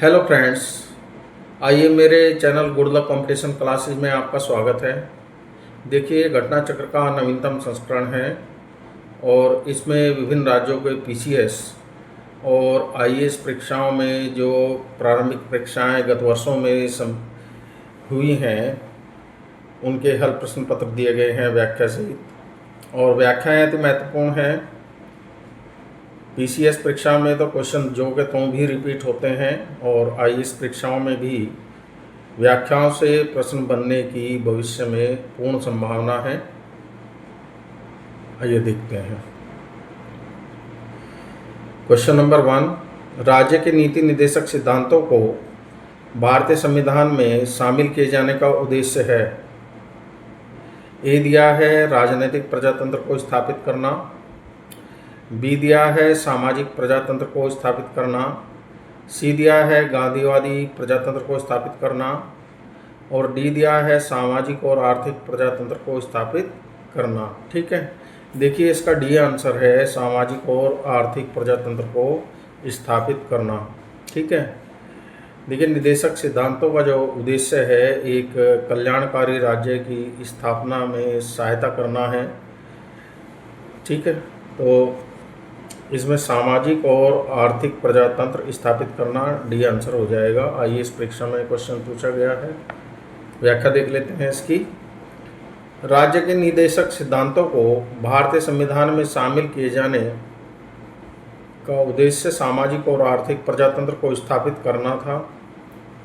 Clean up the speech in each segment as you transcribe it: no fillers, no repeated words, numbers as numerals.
Hello friends, आइए मेरे channel good luck competition classes में आपका स्वागत है। देखिए, घटना चक्र का नवीनतम संस्करण है और इसमें विभिन्न राज्यों के पीसीएस और आईएएस परीक्षाओं में जो प्रारंभिक परीक्षाएं गत वर्षों में हुई हैं उनके हल प्रश्न पत्र दिए गए हैं व्याख्या सहित। और व्याख्याएँ अति महत्वपूर्ण हैं। पीसीएस परीक्षा में तो क्वेश्चन जो के त्यों भी रिपीट होते हैं और आईएएस परीक्षाओं में भी व्याख्याओं से प्रश्न बनने की भविष्य में पूर्ण संभावना है। आइए देखते हैं। क्वेश्चन नंबर 1, राज्य के नीति निर्देशक सिद्धांतों को भारतीय संविधान में शामिल किए जाने का उद्देश्य है। ए दिया है राजनीतिक प्रजातंत्र को स्थापित करना, बी दिया है सामाजिक प्रजातंत्र को स्थापित करना, सी दिया है गांधीवादी प्रजातंत्र को स्थापित करना और डी दिया है सामाजिक और आर्थिक प्रजातंत्र को स्थापित करना। ठीक है, देखिए इसका डी आंसर है सामाजिक और आर्थिक प्रजातंत्र को स्थापित करना। ठीक है, देखिए निदेशक सिद्धांतों का जो उद्देश्य है एक कल्याणकारी राज्य की स्थापना में सहायता करना है। ठीक है, तो इसमें सामाजिक और आर्थिक प्रजातंत्र स्थापित करना डी आंसर हो जाएगा। आइए इस परीक्षा में क्वेश्चन पूछा गया है, व्याख्या देख लेते हैं इसकी। राज्य के निदेशक सिद्धांतों को भारतीय संविधान में शामिल किए जाने का उद्देश्य सामाजिक और आर्थिक प्रजातंत्र को स्थापित करना था।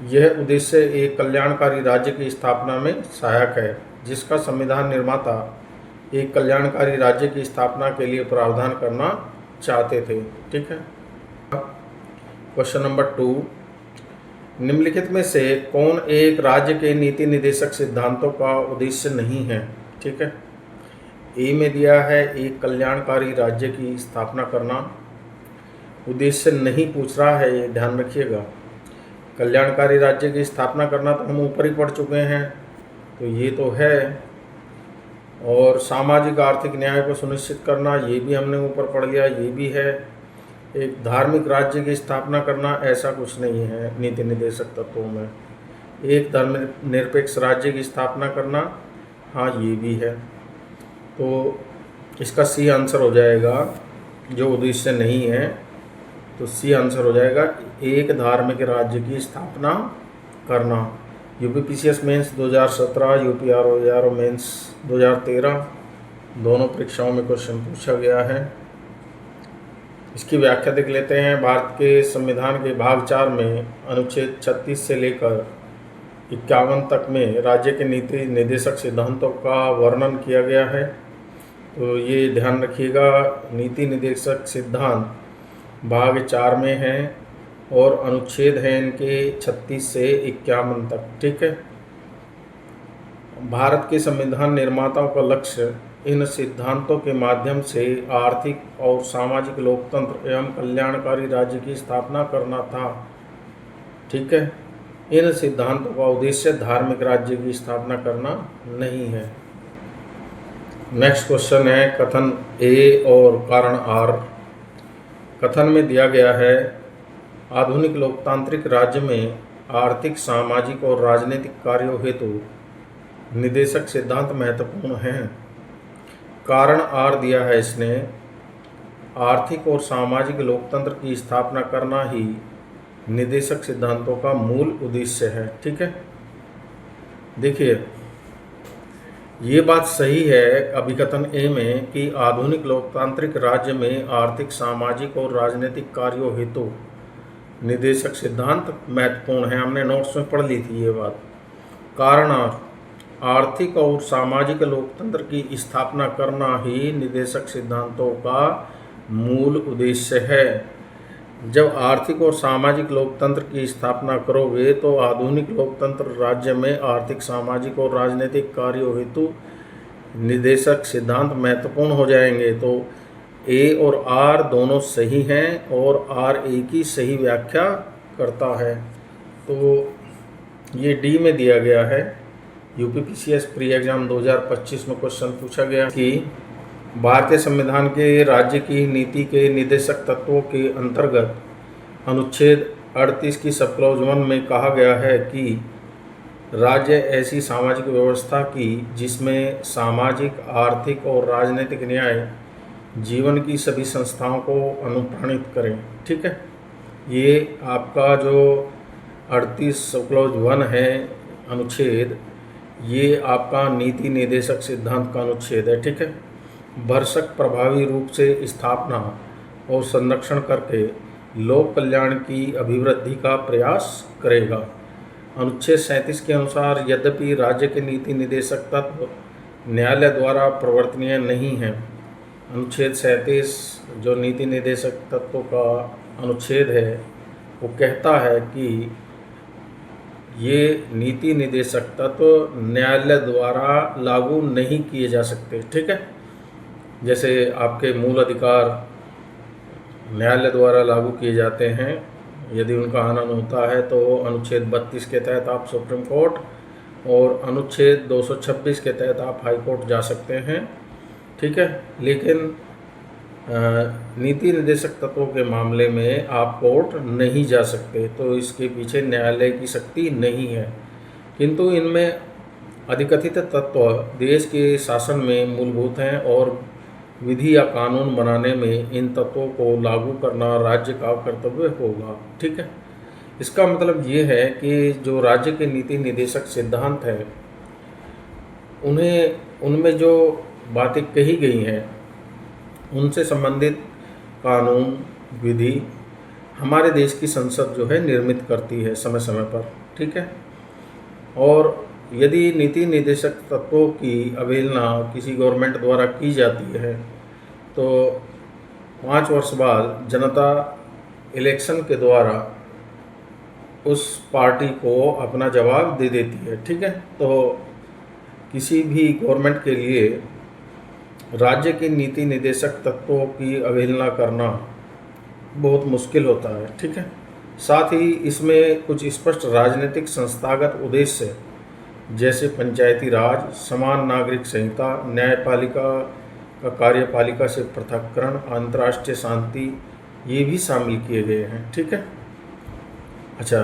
यह उद्देश्य एक कल्याणकारी राज्य की स्थापना में सहायक है, जिसका संविधान निर्माता एक कल्याणकारी राज्य की स्थापना के लिए प्रावधान करना चाहते थे। ठीक है, क्वेश्चन नंबर 2, निम्नलिखित में से कौन एक राज्य के नीति निर्देशक सिद्धांतों का उद्देश्य नहीं है। ठीक है, ए में दिया है एक कल्याणकारी राज्य की स्थापना करना। उद्देश्य नहीं पूछ रहा है, ये ध्यान रखिएगा। कल्याणकारी राज्य की स्थापना करना तो हम ऊपर ही पढ़ चुके हैं, तो ये तो है। और सामाजिक आर्थिक न्याय को सुनिश्चित करना, ये भी हमने ऊपर पढ़ लिया, ये भी है। एक धार्मिक राज्य की स्थापना करना, ऐसा कुछ नहीं है नीति निर्देशक तत्वों में। एक धर्मनिरपेक्ष राज्य की स्थापना करना, हाँ ये भी है। तो इसका सी आंसर हो जाएगा, जो उद्देश्य नहीं है तो सी आंसर हो जाएगा एक धार्मिक राज्य की स्थापना करना। UP PCS mains 2017, UP RO mains 2013 दोनों परीक्षाओं में क्वेश्चन पूछा गया है। इसकी व्याख्या देख लेते हैं। भारत के संविधान के भाग 4 में अनुच्छेद 36 से लेकर 51 तक में राज्य के नीति निर्देशक सिद्धांतों का वर्णन किया गया है। तो ये ध्यान रखिएगा, नीति निर्देशक सिद्धांत भाग 4 में है और अनुच्छेद हैं इनके 36 से 51 तक। ठीक है, भारत के संविधान निर्माताओं का लक्ष्य इन सिद्धांतों के माध्यम से आर्थिक और सामाजिक लोकतंत्र एवं कल्याणकारी राज्य की स्थापना करना था। ठीक है, इन सिद्धांतों का उद्देश्य धार्मिक राज्य की स्थापना करना नहीं है। नेक्स्ट क्वेश्चन है कथन ए और कारण आर। कथन में दिया गया है आधुनिक लोकतांत्रिक राज्य में आर्थिक, सामाजिक और राजनीतिक कार्यों हेतु निदेशक सिद्धांत महत्वपूर्ण हैं। कारण आर दिया है इसने, आर्थिक और सामाजिक लोकतंत्र की स्थापना करना ही निदेशक सिद्धांतों का मूल उद्देश्य है। ठीक है, देखिए ये बात सही है अभिकथन ए में कि आधुनिक लोकतांत्रिक राज्य में आर्थिक, सामाजिक और राजनीतिक कार्यों हेतु निदेशक सिद्धांत महत्वपूर्ण है। हमने नोट्स में पढ़ ली थी ये बात। कारण आर्थिक और सामाजिक लोकतंत्र की स्थापना करना ही निदेशक सिद्धांतों का मूल उद्देश्य है। जब आर्थिक और सामाजिक लोकतंत्र की स्थापना करोगे तो आधुनिक लोकतंत्र राज्य में आर्थिक, सामाजिक और राजनीतिक कार्यों हेतु निदेशक सिद्धांत महत्वपूर्ण हो जाएंगे। तो ए और आर दोनों सही हैं और आर ए की सही व्याख्या करता है। तो ये डी में दिया गया है। यूपी पीसीएस प्री एग्जाम 2025 में क्वेश्चन पूछा गया कि भारतीय संविधान के राज्य की नीति के निदेशक तत्वों के अंतर्गत अनुच्छेद 38 की सब क्लॉज 1 में कहा गया है कि राज्य ऐसी सामाजिक व्यवस्था की जिसमें सामाजिक, आर्थिक और राजनीतिक न्याय जीवन की सभी संस्थाओं को अनुप्राणित करें। ठीक है, ये आपका जो 38 सब क्लॉज 1 है अनुच्छेद, ये आपका नीति निर्देशक सिद्धांत का अनुच्छेद है। ठीक है, भरसक प्रभावी रूप से स्थापना और संरक्षण करके लोक कल्याण की अभिवृद्धि का प्रयास करेगा। अनुच्छेद 37 के अनुसार यद्यपि राज्य के नीति निर्देशक तत्व न्यायालय द्वारा प्रवर्तनीय नहीं हैं, अनुच्छेद 37 जो नीति निर्देशक तत्वों का अनुच्छेद है वो कहता है कि ये नीति निर्देशक तत्व न्यायालय द्वारा लागू नहीं किए जा सकते। ठीक है, जैसे आपके मूल अधिकार न्यायालय द्वारा लागू किए जाते हैं, यदि उनका हनन होता है तो अनुच्छेद 32 के तहत आप सुप्रीम कोर्ट और अनुच्छेद 226 के तहत आप हाई कोर्ट जा सकते हैं। ठीक है, लेकिन नीति निर्देशक तत्वों के मामले में आप कोर्ट नहीं जा सकते, तो इसके पीछे न्यायालय की शक्ति नहीं है। किंतु इनमें अधिकथित तत्व देश के शासन में मूलभूत हैं और विधि या कानून बनाने में इन तत्वों को लागू करना राज्य का कर्तव्य होगा। ठीक है, इसका मतलब ये है कि जो राज्य के नीति निर्देशक सिद्धांत हैं उनमें जो बातें कही गई हैं उनसे संबंधित कानून विधि हमारे देश की संसद जो है निर्मित करती है समय समय पर। ठीक है, और यदि नीति निर्देशक तत्वों की अवहेलना किसी गवर्नमेंट द्वारा की जाती है तो 5 वर्ष बाद जनता इलेक्शन के द्वारा उस पार्टी को अपना जवाब दे देती है। ठीक है, तो किसी भी गवर्नमेंट के लिए राज्य के नीति निर्देशक तत्वों की अवहेलना करना बहुत मुश्किल होता है। ठीक है, साथ ही इसमें कुछ स्पष्ट राजनीतिक संस्थागत उद्देश्य जैसे पंचायती राज, समान नागरिक संहिता, न्यायपालिका का कार्यपालिका से पृथक्करण, अंतर्राष्ट्रीय शांति, ये भी शामिल किए गए हैं। ठीक है, अच्छा,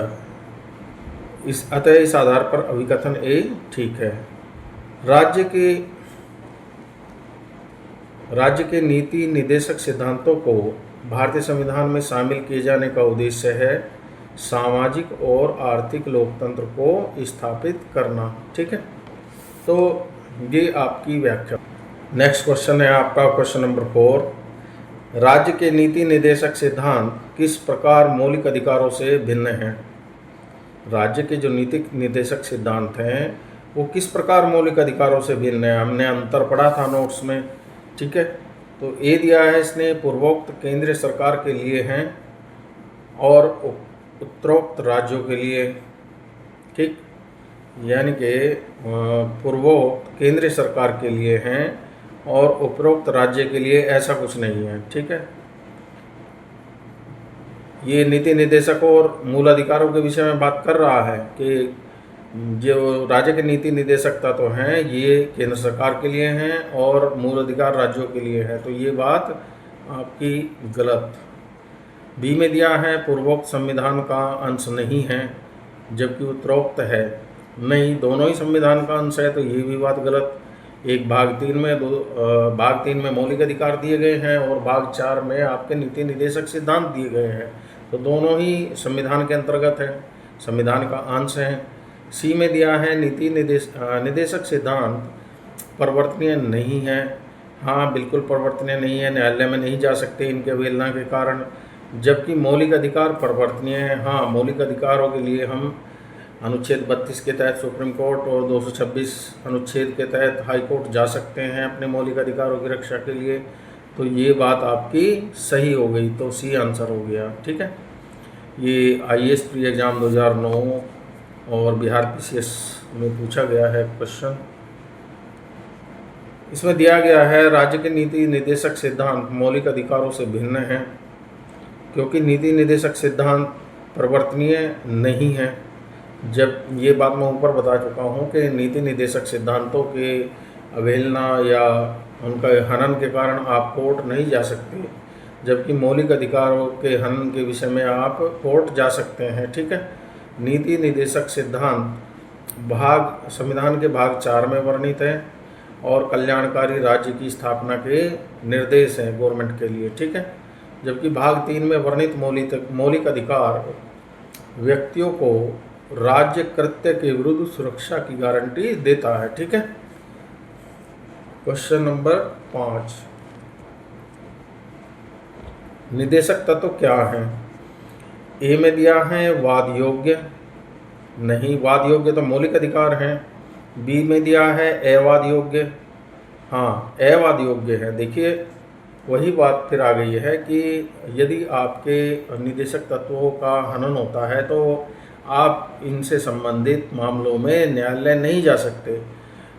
अतः इस आधार पर अभिकथन ए ठीक है। राज्य के नीति निर्देशक सिद्धांतों को भारतीय संविधान में शामिल किए जाने का उद्देश्य है सामाजिक और आर्थिक लोकतंत्र को स्थापित करना। ठीक है, तो ये आपकी व्याख्या। नेक्स्ट क्वेश्चन है आपका क्वेश्चन नंबर 4। राज्य के नीति निर्देशक सिद्धांत किस प्रकार मौलिक अधिकारों से भिन्न हैं? राज्य के जो नीति निर्देशक सिद्धांत हैं वो किस प्रकार मौलिक अधिकारों से भिन्न है? हमने अंतर पढ़ा था नोट्स में। ठीक है, तो ए दिया है इसने पूर्वोक्त केंद्रीय सरकार के लिए हैं और उत्तरोक्त राज्यों के लिए। ठीक, यानी कि पूर्वोक्त केंद्रीय सरकार के लिए हैं और उपरोक्त राज्य के लिए ऐसा कुछ नहीं है। ठीक है, ये नीति निर्देशक और मूल अधिकारों के विषय में बात कर रहा है कि जो राज्य के नीति निर्देशक तत्व हैं ये केंद्र सरकार के लिए हैं और मूल अधिकार राज्यों के लिए है, तो ये बात आपकी गलत। बी में दिया है पूर्वोक्त संविधान का अंश नहीं है जबकि उत्तरोक्त है। नहीं, दोनों ही संविधान का अंश है, तो ये भी बात गलत। एक भाग 3 में मौलिक अधिकार दिए गए हैं और भाग 4 में आपके नीति निर्देशक सिद्धांत दिए गए हैं, तो दोनों ही संविधान के अंतर्गत है, संविधान का अंश है। सी में दिया है नीति निर्देशक सिद्धांत परिवर्तनीय नहीं है। हाँ, बिल्कुल परिवर्तनीय नहीं है, न्यायालय में नहीं जा सकते इनके अवहेलना के कारण। जबकि मौलिक अधिकार परिवर्तनीय है। हाँ, मौलिक अधिकारों के लिए हम अनुच्छेद 32 के तहत सुप्रीम कोर्ट और 226 अनुच्छेद के तहत हाई कोर्ट जा सकते हैं अपने मौलिक अधिकारों की रक्षा के लिए, तो ये बात आपकी सही हो गई, तो सी आंसर हो गया। ठीक है, ये IAS प्री एग्ज़ाम 2009 और बिहार PCS में पूछा गया है क्वेश्चन। इसमें दिया गया है राज्य के नीति निर्देशक सिद्धांत मौलिक अधिकारों से भिन्न हैं क्योंकि नीति निर्देशक सिद्धांत परिवर्तनीय नहीं है। जब ये बात मैं ऊपर बता चुका हूँ कि नीति निर्देशक सिद्धांतों के अवहेलना या उनका हनन के कारण आप कोर्ट नहीं जा सकते, जबकि मौलिक अधिकारों के हनन के विषय में आप कोर्ट जा सकते हैं। ठीक है। नीति निदेशक सिद्धांत भाग संविधान के भाग 4 में वर्णित है और कल्याणकारी राज्य की स्थापना के निर्देश हैं गवर्नमेंट के लिए। ठीक है। जबकि भाग 3 में वर्णित मौलिक अधिकार व्यक्तियों को राज्य कृत्य के विरुद्ध सुरक्षा की गारंटी देता है। ठीक है। क्वेश्चन नंबर 5, निदेशक तत्व क्या हैं? ए में दिया है वाद योग्य, नहीं, वाद योग्य तो मौलिक अधिकार हैं। बी में दिया है अवाद योग्य, हाँ अवाद योग्य है। देखिए वही बात फिर आ गई है कि यदि आपके निदेशक तत्वों का हनन होता है तो आप इनसे संबंधित मामलों में न्यायालय नहीं जा सकते,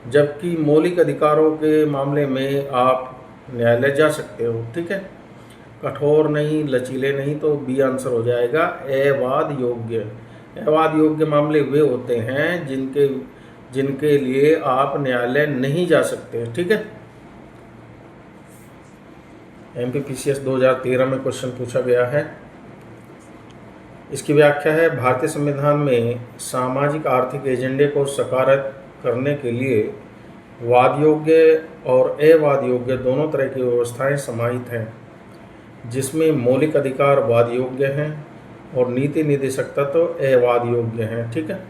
जबकि मौलिक अधिकारों के मामले में आप न्यायालय जा सकते हो। ठीक है। कठोर नहीं, लचीले नहीं, तो बी आंसर हो जाएगा अवाद योग्य। अवाद योग्य मामले वे होते हैं जिनके लिए आप न्यायालय नहीं जा सकते। ठीक है। MPPCS 2013 में क्वेश्चन पूछा गया है। इसकी व्याख्या है, भारतीय संविधान में सामाजिक आर्थिक एजेंडे को साकार करने के लिए वाद योग्य और अवाद योग्य दोनों तरह की व्यवस्थाएं समाहित हैं, जिसमें मौलिक अधिकार वाद योग्य हैं और नीति निदेशक तत्व अवाद योग्य हैं। ठीक है।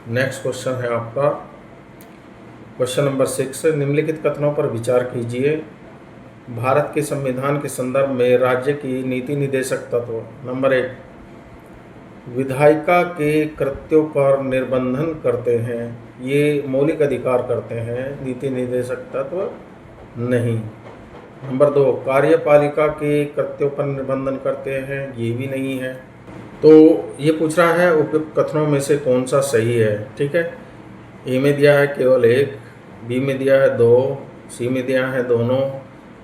नेक्स्ट क्वेश्चन है आपका क्वेश्चन नंबर 6, निम्नलिखित कथनों पर विचार कीजिए। भारत के संविधान के संदर्भ में राज्य की नीति निदेशक तत्व। नंबर 1, विधायिका के कृत्यों पर निर्बंधन करते हैं, ये मौलिक अधिकार करते हैं, नीति निदेशक तत्व नहीं। नंबर 2, कार्यपालिका के कृत्यों पर निर्बंधन करते हैं, ये भी नहीं है। तो ये पूछ रहा है उपयुक्त कथनों में से कौन सा सही है। ठीक है। ए में दिया है केवल 1, बी में दिया है 2, सी में दिया है दोनों,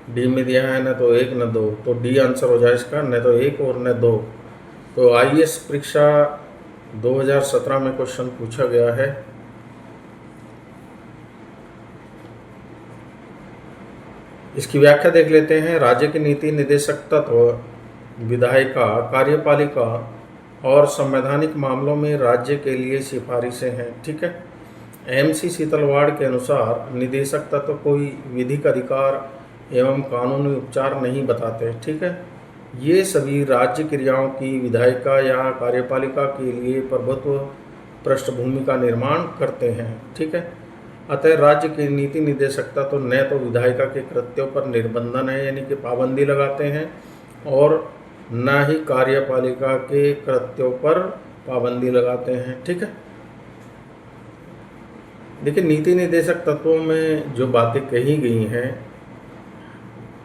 डी में दिया है न तो 1 न 2, तो डी आंसर हो जाए इसका, न तो 1 और न 2। तो IAS परीक्षा 2017 में क्वेश्चन पूछा गया है। इसकी व्याख्या देख लेते हैं। राज्य की नीति निदेशक तत्व विधायिका, कार्यपालिका और संवैधानिक मामलों में राज्य के लिए सिफारिशें हैं। ठीक है। MC शीतलवाड़ के अनुसार निदेशक तत्व कोई विधिक अधिकार एवं कानूनी उपचार नहीं बताते। ठीक है। ये सभी राज्य क्रियाओं की विधायिका या कार्यपालिका के लिए प्रभुत्व पृष्ठभूमि का निर्माण करते हैं। ठीक है। अतः राज्य की नीति निदेशकता तो न तो विधायिका के कृत्यों पर निर्बंधन है यानी कि पाबंदी लगाते हैं और न ही कार्यपालिका के कृत्यों पर पाबंदी लगाते हैं। ठीक है। देखिए नीति निदेशक तत्वों में जो बातें कही गई हैं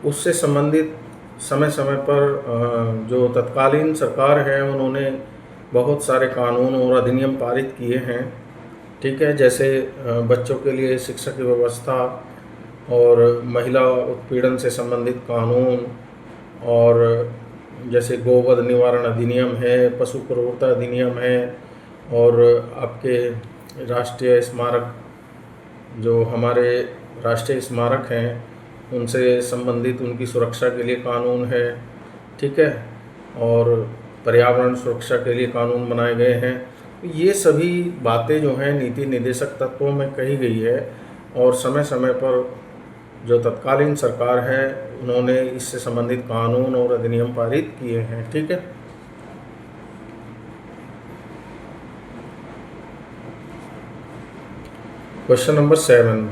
उससे संबंधित समय समय पर जो तत्कालीन सरकार है उन्होंने बहुत सारे कानून और अधिनियम पारित किए हैं। ठीक है। जैसे बच्चों के लिए शिक्षा की व्यवस्था और महिला उत्पीड़न से संबंधित कानून, और जैसे गोवध निवारण अधिनियम है, पशु क्रूरता अधिनियम है, और आपके राष्ट्रीय स्मारक जो हमारे राष्ट्रीय स्मारक हैं उनसे संबंधित उनकी सुरक्षा के लिए कानून है। ठीक है। और पर्यावरण सुरक्षा के लिए कानून बनाए गए हैं। ये सभी बातें जो हैं नीति निदेशक तत्वों में कही गई है और समय समय पर जो तत्कालीन सरकार है उन्होंने इससे संबंधित कानून और अधिनियम पारित किए हैं। ठीक है। क्वेश्चन नंबर 7,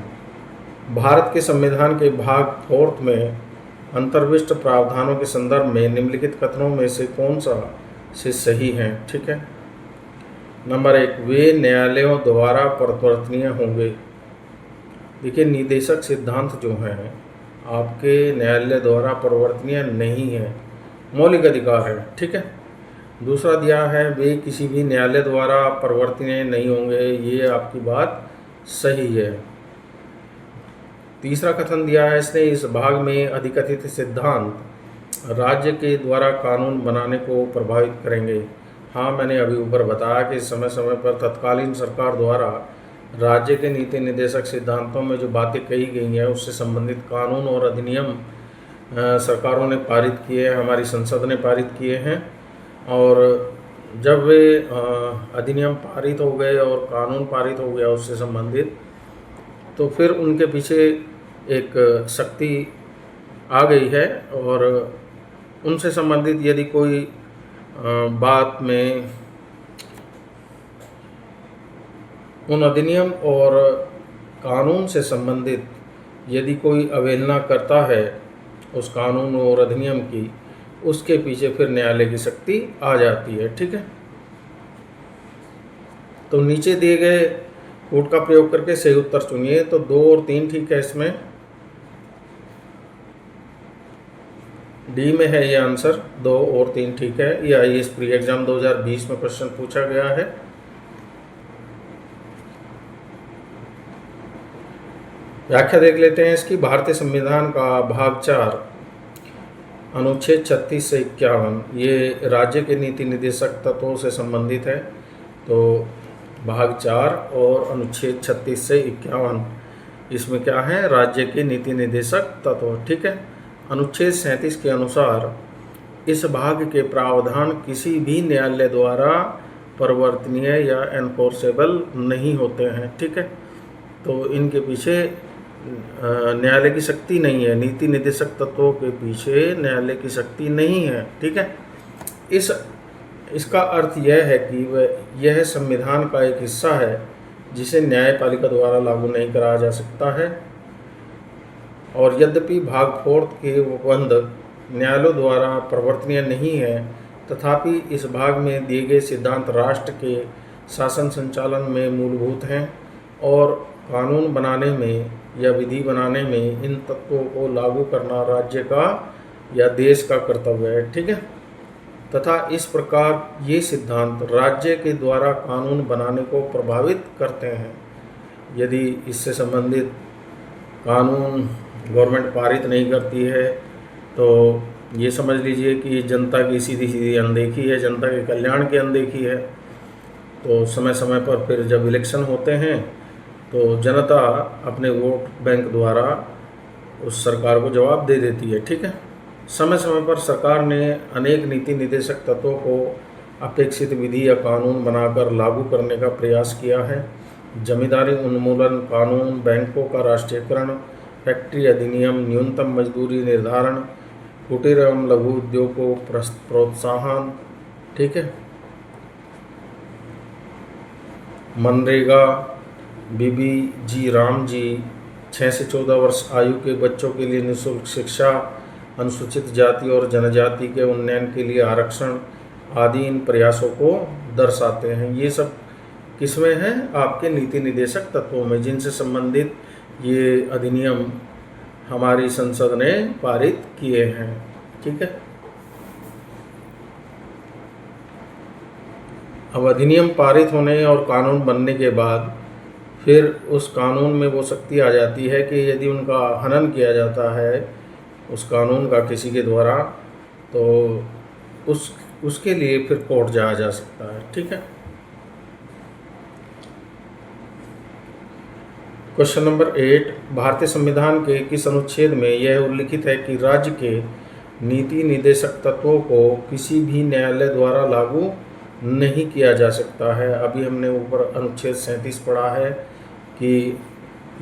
भारत के संविधान के भाग 4 में अंतर्विष्ट प्रावधानों के संदर्भ में निम्नलिखित कथनों में से कौन सा से सही है। ठीक है। नंबर 1, वे न्यायालयों द्वारा परिवर्तनीय होंगे। देखिए निदेशक सिद्धांत जो हैं आपके न्यायालय द्वारा परिवर्तनीय नहीं है, मौलिक अधिकार है। ठीक है। दूसरा दिया है वे किसी भी न्यायालय द्वारा परिवर्तनीय नहीं होंगे, ये आपकी बात सही है। तीसरा कथन दिया है इसने, इस भाग में अधिकथित सिद्धांत राज्य के द्वारा कानून बनाने को प्रभावित करेंगे। हाँ, मैंने अभी ऊपर बताया कि समय समय पर तत्कालीन सरकार द्वारा राज्य के नीति निदेशक सिद्धांतों में जो बातें कही गई हैं उससे संबंधित कानून और अधिनियम सरकारों ने पारित किए हैं, हमारी संसद ने पारित किए हैं। और जब वे अधिनियम पारित हो गए और कानून पारित हो गया उससे संबंधित, तो फिर उनके पीछे एक शक्ति आ गई है और उनसे संबंधित यदि कोई बात में उन अधिनियम और कानून से संबंधित यदि कोई अवहेलना करता है उस कानून और अधिनियम की, उसके पीछे फिर न्यायालय की शक्ति आ जाती है। ठीक है, तो नीचे दिए गए कोड का प्रयोग करके सही उत्तर चुनिए। तो 2 और 3 ठीक है, इसमें डी में है ये आंसर, 2 और 3 ठीक है। ये IAS प्री एग्जाम 2020 में प्रश्न पूछा गया है। व्याख्या देख लेते हैं इसकी। भारतीय संविधान का भाग 4 अनुच्छेद 36 से 51 ये राज्य के नीति निदेशक तत्वों से संबंधित है। तो भाग 4 और अनुच्छेद 36 से 51 इसमें क्या है, राज्य के नीति निदेशक तत्व। ठीक है, अनुच्छेद 37 के अनुसार इस भाग के प्रावधान किसी भी न्यायालय द्वारा परिवर्तनीय या एनफोर्सेबल नहीं होते हैं। ठीक है, तो इनके पीछे न्यायालय की शक्ति नहीं है, नीति निदेशक तत्वों के पीछे न्यायालय की शक्ति नहीं है। ठीक है, इसका अर्थ यह है कि यह संविधान का एक हिस्सा है जिसे न्यायपालिका द्वारा लागू नहीं कराया जा सकता है। और यद्यपि भाग 4 के उपबंध न्यायालयों द्वारा परिवर्तनीय नहीं है, तथापि इस भाग में दिए गए सिद्धांत राष्ट्र के शासन संचालन में मूलभूत हैं और कानून बनाने में या विधि बनाने में इन तत्वों को लागू करना राज्य का या देश का कर्तव्य है। ठीक है, तथा इस प्रकार ये सिद्धांत राज्य के द्वारा कानून बनाने को प्रभावित करते हैं। यदि इससे संबंधित कानून गवर्नमेंट पारित नहीं करती है तो ये समझ लीजिए कि जनता की सीधी सीधी अनदेखी है, जनता के कल्याण की अनदेखी है। तो समय समय पर फिर जब इलेक्शन होते हैं तो जनता अपने वोट बैंक द्वारा उस सरकार को जवाब दे देती है। ठीक है, समय समय पर सरकार ने अनेक नीति निदेशक तत्वों को अपेक्षित विधि या कानून बनाकर लागू करने का प्रयास किया है। जमींदारी उन्मूलन कानून, बैंकों का राष्ट्रीयकरण, फैक्ट्री अधिनियम, न्यूनतम मजदूरी निर्धारण, कुटीर एवं लघु उद्योग को प्रोत्साहन। ठीक है, मनरेगा, बीबीजी रामजी, 6 से 14 वर्ष आयु के बच्चों के लिए निःशुल्क शिक्षा, अनुसूचित जाति और जनजाति के उन्नयन के लिए आरक्षण आदि इन प्रयासों को दर्शाते हैं। ये सब किसमें है, आपके नीति निदेशक तत्वों में, जिनसे संबंधित ये अधिनियम हमारी संसद ने पारित किए हैं। ठीक है, अब अधिनियम पारित होने और कानून बनने के बाद फिर उस कानून में वो शक्ति आ जाती है कि यदि उनका हनन किया जाता है उस कानून का किसी के द्वारा, तो उसके लिए फिर कोर्ट जाया जा सकता है। ठीक है, क्वेश्चन नंबर 8, भारतीय संविधान के किस अनुच्छेद में यह उल्लिखित है कि राज्य के नीति निदेशक तत्वों को किसी भी न्यायालय द्वारा लागू नहीं किया जा सकता है। अभी हमने ऊपर अनुच्छेद 37 पढ़ा है कि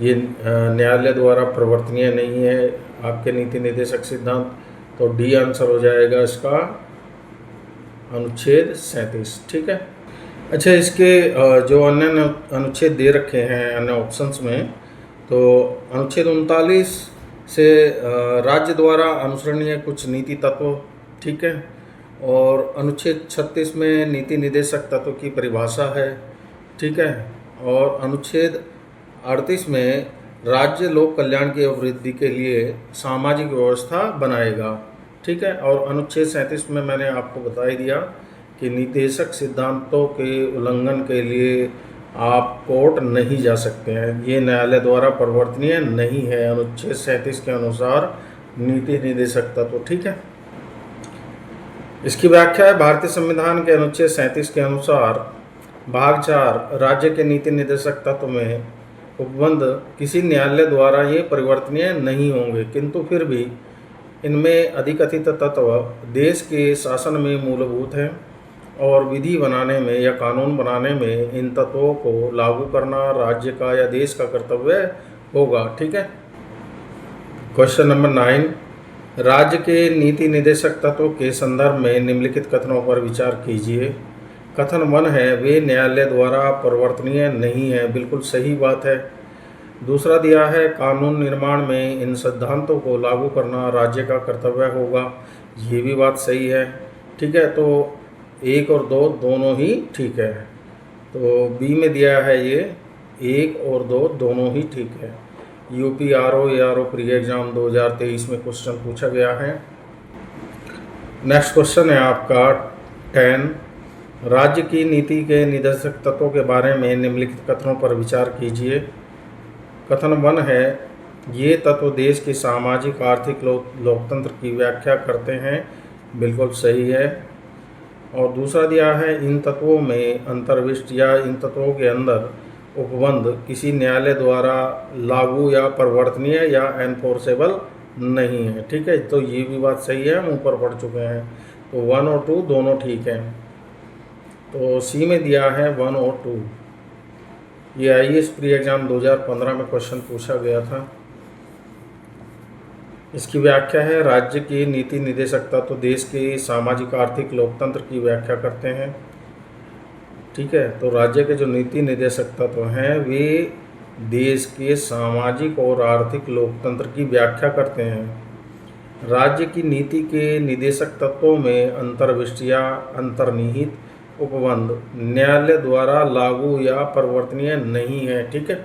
ये न्यायालय द्वारा परिवर्तनीय नहीं है आपके नीति निदेशक सिद्धांत। तो डी आंसर हो जाएगा इसका, अनुच्छेद 37। ठीक है, अच्छा, इसके जो अन्य अनुच्छेद दे रखे हैं अन्य ऑप्शंस में, तो अनुच्छेद 39 से राज्य द्वारा अनुसरणीय कुछ नीति तत्व। ठीक है, और अनुच्छेद 36 में नीति निदेशक तत्व की परिभाषा है। ठीक है, और अनुच्छेद 38 में राज्य लोक कल्याण की अभिवृद्धि के लिए सामाजिक व्यवस्था बनाएगा। ठीक है, और अनुच्छेद 37 में मैंने आपको बता ही दिया कि निदेशक सिद्धांतों के उल्लंघन के लिए आप कोर्ट नहीं जा सकते हैं, ये न्यायालय द्वारा परिवर्तनीय नहीं है अनुच्छेद 37 के अनुसार नीति निदेशक तत्व। ठीक है, इसकी व्याख्या है, भारतीय संविधान के अनुच्छेद 37 के अनुसार भाग 4 राज्य के नीति निदेशक तत्व में उपबंध किसी न्यायालय द्वारा ये परिवर्तनीय नहीं होंगे, किंतु फिर भी इनमें अधिकथित तत्व देश के शासन में मूलभूत हैं और विधि बनाने में या कानून बनाने में इन तत्वों को लागू करना राज्य का या देश का कर्तव्य होगा। ठीक है। क्वेश्चन नंबर 9, राज्य के नीति निदेशक तत्व के संदर्भ में निम्नलिखित कथनों पर विचार कीजिए। कथन 1 है, वे न्यायालय द्वारा परिवर्तनीय नहीं है। बिल्कुल सही बात है। दूसरा दिया है, कानून निर्माण में इन सिद्धांतों को लागू करना राज्य का कर्तव्य होगा। ये भी बात सही है। ठीक है, तो 1 और 2 दोनों ही ठीक है। तो बी में दिया है ये 1 और 2 दोनों ही ठीक है। UP RO ARO pre exam 2023 में क्वेश्चन पूछा गया है। नेक्स्ट क्वेश्चन है आपका 10, राज्य की नीति के निदेशक तत्वों के बारे में निम्नलिखित कथनों पर विचार कीजिए। कथन 1 है, ये तत्व देश के सामाजिक आर्थिक लोकतंत्र की व्याख्या करते हैं। बिल्कुल सही है। और दूसरा दिया है, इन तत्वों में अंतर्विष्ट या इन तत्वों के अंदर उपबंध किसी न्यायालय द्वारा लागू या परिवर्तनीय या एनफोर्सेबल नहीं है। ठीक है, तो ये भी बात सही है, हम ऊपर पढ़ चुके हैं। तो 1 और 2 दोनों ठीक हैं। तो सी में दिया है 1 और 2। ये आईएएस प्री एग्जाम 2015 में क्वेश्चन पूछा गया था। इसकी व्याख्या है, राज्य की नीति निदेशक तत्व देश के सामाजिक आर्थिक लोकतंत्र की व्याख्या करते हैं। ठीक है, तो राज्य के जो नीति निदेशक तत्व हैं वे देश के सामाजिक और आर्थिक लोकतंत्र की व्याख्या करते हैं। राज्य की नीति के निदेशक तत्वों में अंतर्विष्ट या अंतर्निहित उपबंध न्यायालय द्वारा लागू या परिवर्तनीय नहीं है। ठीक है।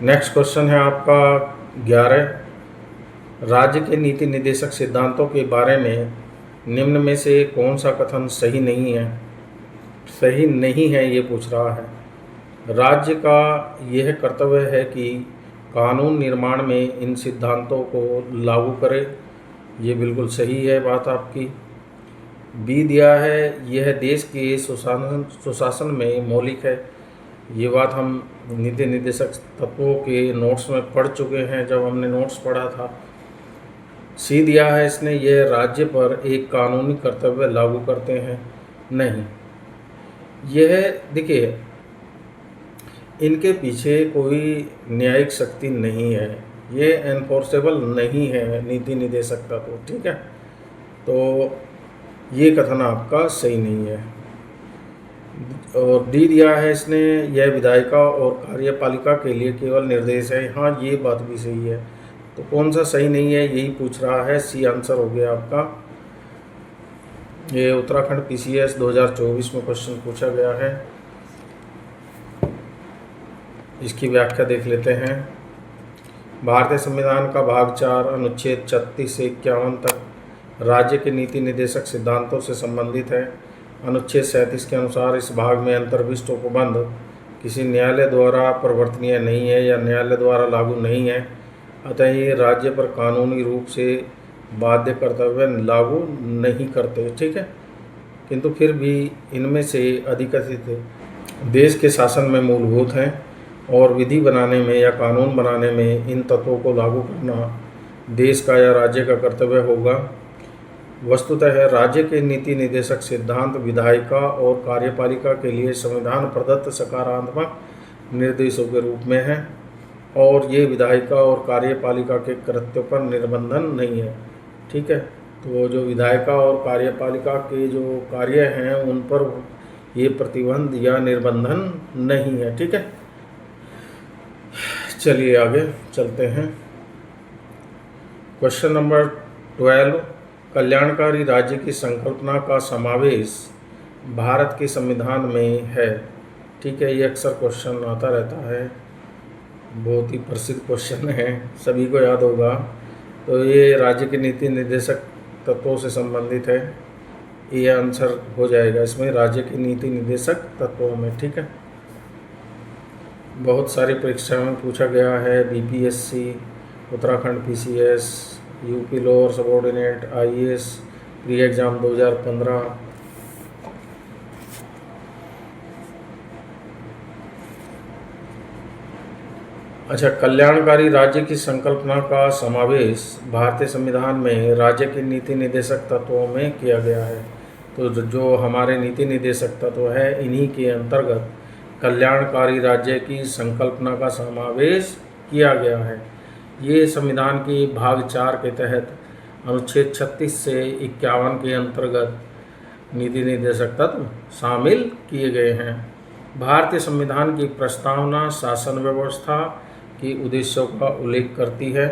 नेक्स्ट क्वेश्चन है आपका 11, राज्य के नीति निदेशक सिद्धांतों के बारे में निम्न में से कौन सा कथन सही नहीं है। सही नहीं है ये पूछ रहा है। राज्य का यह कर्तव्य है कि कानून निर्माण में इन सिद्धांतों को लागू करे। ये बिल्कुल सही है बात आपकी। बी दिया है, यह देश के सुशासन में मौलिक है। ये बात हम नीति निदेशक तत्वों के नोट्स में पढ़ चुके हैं जब हमने नोट्स पढ़ा था। सी दिया है इसने, यह राज्य पर एक कानूनी कर्तव्य लागू करते हैं। नहीं, यह देखिए इनके पीछे कोई न्यायिक शक्ति नहीं है, ये एनफोर्सेबल नहीं है नीति निदेशक तत्व। ठीक है, तो ये कथन आपका सही नहीं है। और डी दिया है इसने, यह विधायिका और कार्यपालिका के लिए केवल निर्देश है। हाँ, ये बात भी सही है। तो कौन सा सही नहीं है यही पूछ रहा है। सी आंसर हो गया आपका। ये उत्तराखंड पीसीएस 2024 में क्वेश्चन पूछा गया है। इसकी व्याख्या देख लेते हैं। भारतीय संविधान का भाग 4 अनुच्छेद 36 से 51 तक राज्य के नीति निदेशक सिद्धांतों से संबंधित है। अनुच्छेद 37 के अनुसार इस भाग में अंतर्विष्ट उपबंध किसी न्यायालय द्वारा परिवर्तनीय नहीं है या न्यायालय द्वारा लागू नहीं है, अतः ये राज्य पर कानूनी रूप से बाध्य कर्तव्य लागू नहीं करते। ठीक है, किंतु फिर भी इनमें से अधिकथित देश के शासन में मूलभूत हैं और विधि बनाने में या कानून बनाने में इन तत्वों को लागू करना देश का या राज्य का कर्तव्य होगा। वस्तुतः राज्य के नीति निदेशक सिद्धांत विधायिका और कार्यपालिका के लिए संविधान प्रदत्त सकारात्मक निर्देशों के रूप में है और ये विधायिका और कार्यपालिका के कृत्यों पर निर्बंधन नहीं है। ठीक है, तो जो विधायिका और कार्यपालिका के जो कार्य हैं उन पर ये प्रतिबंध या निर्बंधन नहीं है। ठीक है, चलिए आगे चलते हैं। क्वेश्चन नंबर 12, कल्याणकारी राज्य की संकल्पना का समावेश भारत के संविधान में है। ठीक है, ये अक्सर क्वेश्चन आता रहता है, बहुत ही प्रसिद्ध क्वेश्चन है, सभी को याद होगा। तो ये राज्य के नीति निर्देशक तत्वों से संबंधित है। ये आंसर हो जाएगा इसमें, राज्य के नीति निर्देशक तत्वों में। ठीक है, बहुत सारी परीक्षाओं में पूछा गया है। BPSC, Uttarakhand PCS, UP lower subordinate, IAS pre exam 2015। अच्छा, कल्याणकारी राज्य की संकल्पना का समावेश भारतीय संविधान में राज्य के नीति निर्देशक तत्वों में किया गया है। तो जो हमारे नीति निर्देशक तत्व है, इन्हीं के अंतर्गत कल्याणकारी राज्य की संकल्पना का समावेश किया गया है। ये संविधान की भाग 4 के तहत अनुच्छेद 36 से 51 के अंतर्गत नीति निर्देशक तत्व शामिल किए गए हैं। भारतीय संविधान की प्रस्तावना शासन व्यवस्था की उद्देश्यों का उल्लेख करती है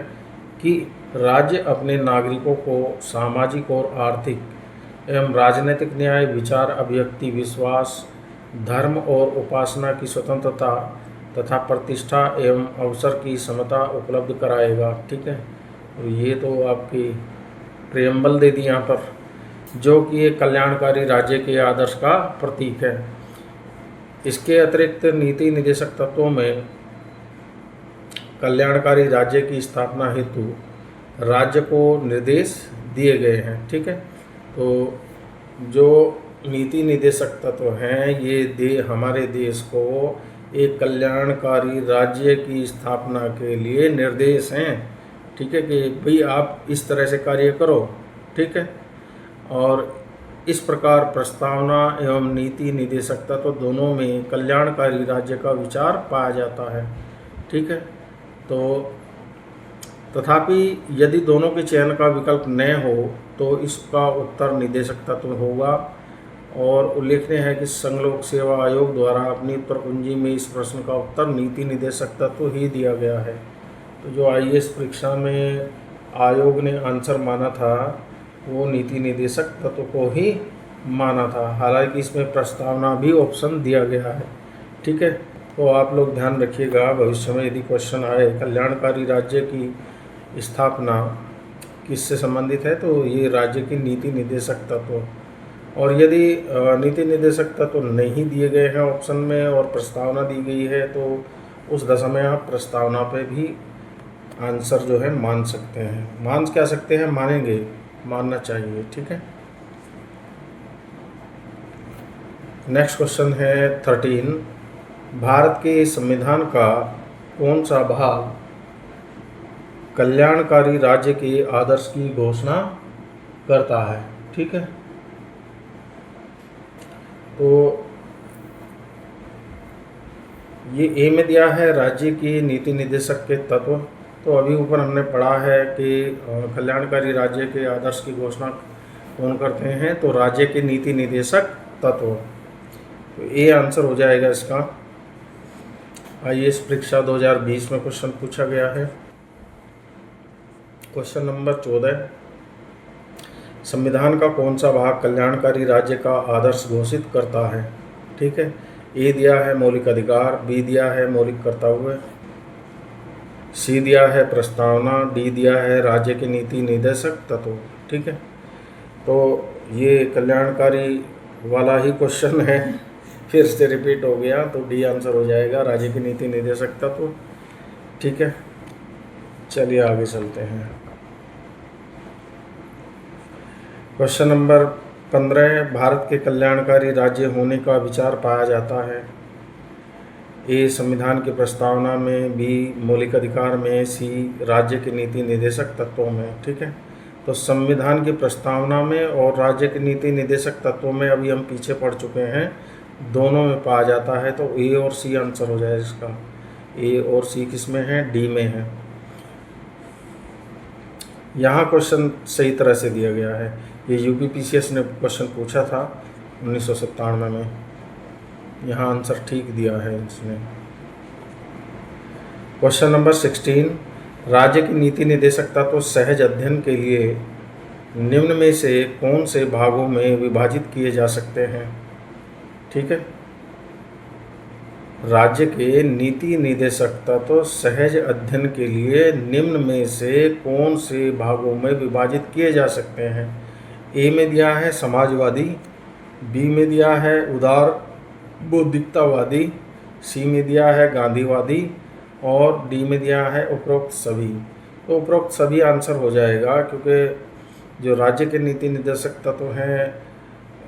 कि राज्य अपने नागरिकों को सामाजिक और आर्थिक एवं राजनीतिक न्याय, विचार अभिव्यक्ति, विश्वास, धर्म और उपासना की स्वतंत्रता तथा प्रतिष्ठा एवं अवसर की समता उपलब्ध कराएगा। ठीक है, तो ये तो आपकी प्रेम्बल दे दी यहाँ पर, जो कि एक कल्याणकारी राज्य के आदर्श का प्रतीक है। इसके अतिरिक्त नीति निर्देशक तत्वों में कल्याणकारी राज्य की स्थापना हेतु राज्य को निर्देश दिए गए हैं। ठीक है, तो जो नीति निर्देशक तत्व हैं ये हमारे देश को एक कल्याणकारी राज्य की स्थापना के लिए निर्देश हैं। ठीक है, कि भाई आप इस तरह से कार्य करो। ठीक है, और इस प्रकार प्रस्तावना एवं नीति निर्देशक तत्व दोनों में कल्याणकारी राज्य का विचार पाया जाता है। ठीक है, तो तथापि यदि दोनों के चयन का विकल्प न हो तो इसका उत्तर निर्देशक तत्व होगा। और उल्लेखनीय है कि संघ लोक सेवा आयोग द्वारा अपनी उत्तर कुंजी में इस प्रश्न का उत्तर नीति निर्देशक तत्व ही दिया गया है। तो जो IAS परीक्षा में आयोग ने आंसर माना था वो नीति निर्देशक तत्व को ही माना था, हालांकि इसमें प्रस्तावना भी ऑप्शन दिया गया है। ठीक है, तो आप लोग ध्यान रखिएगा, भविष्य में यदि क्वेश्चन आए कल्याणकारी राज्य की स्थापना किससे संबंधित है तो ये राज्य की नीति निर्देशक तत्व, और यदि नीति निर्देशक तत्व नहीं दिए गए हैं ऑप्शन में और प्रस्तावना दी गई है तो उस दशा में आप प्रस्तावना पे भी आंसर जो है मान सकते हैं। मान क्या सकते हैं, मानेंगे, मानना चाहिए। ठीक है, नेक्स्ट क्वेश्चन है 13। भारत के संविधान का कौन सा भाग कल्याणकारी राज्य के आदर्श की घोषणा करता है? ठीक है, तो ये ए में दिया है राज्य की नीति निर्देशक के तत्व। तो अभी ऊपर हमने पढ़ा है कि कल्याणकारी राज्य के आदर्श की घोषणा कौन करते हैं, तो राज्य के नीति निर्देशक तत्व। तो ए आंसर हो जाएगा इसका। IAS परीक्षा 2020 में क्वेश्चन पूछा गया है। क्वेश्चन नंबर 14, संविधान का कौन सा भाग कल्याणकारी राज्य का आदर्श घोषित करता है? ठीक है, ए दिया है मौलिक अधिकार, बी दिया है मौलिक कर्तव्य, सी दिया है प्रस्तावना, डी दिया है राज्य के नीति निर्देशक तत्व। ठीक है, तो ये कल्याणकारी वाला ही क्वेश्चन है, फिर से रिपीट हो गया, तो डी आंसर हो जाएगा, राज्य के नीति निर्देशक तत्व। ठीक है, चलिए आगे चलते हैं। क्वेश्चन नंबर 15, भारत के कल्याणकारी राज्य होने का विचार पाया जाता है। ए संविधान की प्रस्तावना में, बी मौलिक अधिकार में, सी राज्य के नीति निर्देशक तत्वों में। ठीक है, तो संविधान की प्रस्तावना में और राज्य के नीति निर्देशक तत्वों में अभी हम पीछे पढ़ चुके हैं, दोनों में पाया जाता है, तो ए और सी आंसर हो जाए इसका। ए और सी किस में है? डी में है। यहाँ क्वेश्चन सही तरह से दिया गया है, ये UPPCS ने क्वेश्चन पूछा था 1997 में, यहाँ आंसर ठीक दिया है इसने। क्वेश्चन नंबर 16, राज्य की नीति निर्देशक तत्व सहज अध्ययन के लिए निम्न में से कौन से भागों में विभाजित किए जा सकते हैं? ठीक है, राज्य के नीति निर्देशक तत्व सहज अध्ययन के लिए निम्न में से कौन से भागों में विभाजित किए जा सकते हैं? ए में दिया है समाजवादी, बी में दिया है उदार बौद्धिकतावादी, सी में दिया है गांधीवादी और डी में दिया है उपरोक्त सभी। तो उपरोक्त सभी आंसर हो जाएगा, क्योंकि जो राज्य के नीति निर्देशक तत्व हैं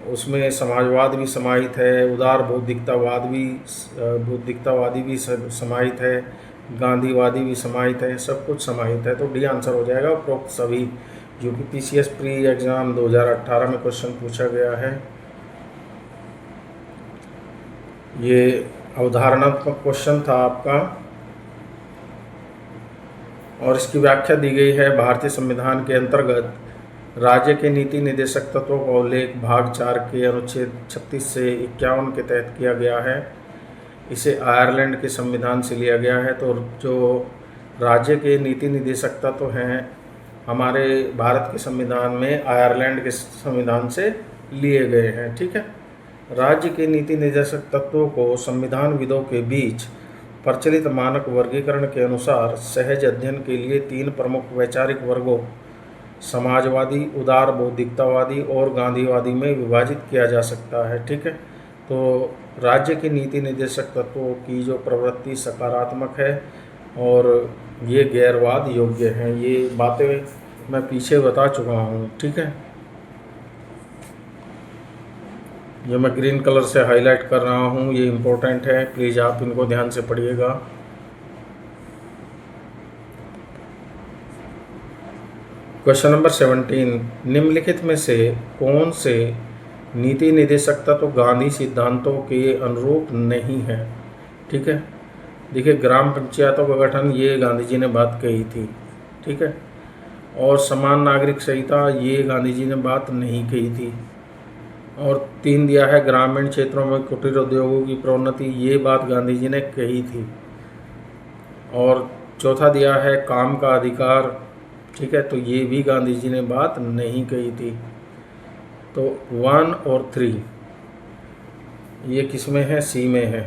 उसमें समाजवाद भी समाहित है, उदार बौद्धिकतावादी भी समाहित है, गांधीवादी भी समाहित है, सब कुछ समाहित है। तो डी आंसर हो जाएगा उपरोक्त सभी, जो कि पीसीएस प्री एग्ज़ाम 2018 में क्वेश्चन पूछा गया है। ये अवधारणात्मक क्वेश्चन था आपका, और इसकी व्याख्या दी गई है। भारतीय संविधान के अंतर्गत राज्य के नीति निर्देशक तत्वों का उल्लेख भाग 4 के अनुच्छेद 36 से 51 के तहत किया गया है। इसे आयरलैंड के संविधान से लिया गया है। तो जो राज्य के नीति निर्देशक तत्व हैं हमारे भारत के संविधान में आयरलैंड के संविधान से लिए गए हैं। ठीक है। राज्य के नीति निर्देशक तत्वों को संविधानविदों के बीच प्रचलित मानक वर्गीकरण के अनुसार सहज अध्ययन के लिए 3 प्रमुख वैचारिक वर्गों समाजवादी, उदार बौद्धिकतावादी और गांधीवादी में विभाजित किया जा सकता है। ठीक है। तो राज्य के नीति निर्देशक तत्वों की जो प्रवृत्ति सकारात्मक है और ये गैरवाद योग्य हैं। ये बातें मैं पीछे बता चुका हूँ। ठीक है। जो मैं ग्रीन कलर से हाईलाइट कर रहा हूँ ये इम्पोर्टेंट है, प्लीज़ आप इनको ध्यान से पढ़िएगा। क्वेश्चन नंबर 17, निम्नलिखित में से कौन से नीति निर्देशक तत्व गांधी सिद्धांतों के अनुरूप नहीं है? ठीक है। देखिए, ग्राम पंचायतों का गठन ये गांधी जी ने बात कही थी। ठीक है। और समान नागरिक संहिता ये गांधी जी ने बात नहीं कही थी। और 3 दिया है ग्रामीण क्षेत्रों में कुटीर उद्योगों की प्रोन्नति, ये बात गांधी जी ने कही थी। और चौथा दिया है काम का अधिकार। ठीक है। तो ये भी गांधी जी ने बात नहीं कही थी। तो 1 और 3 ये किस में है? सी में है।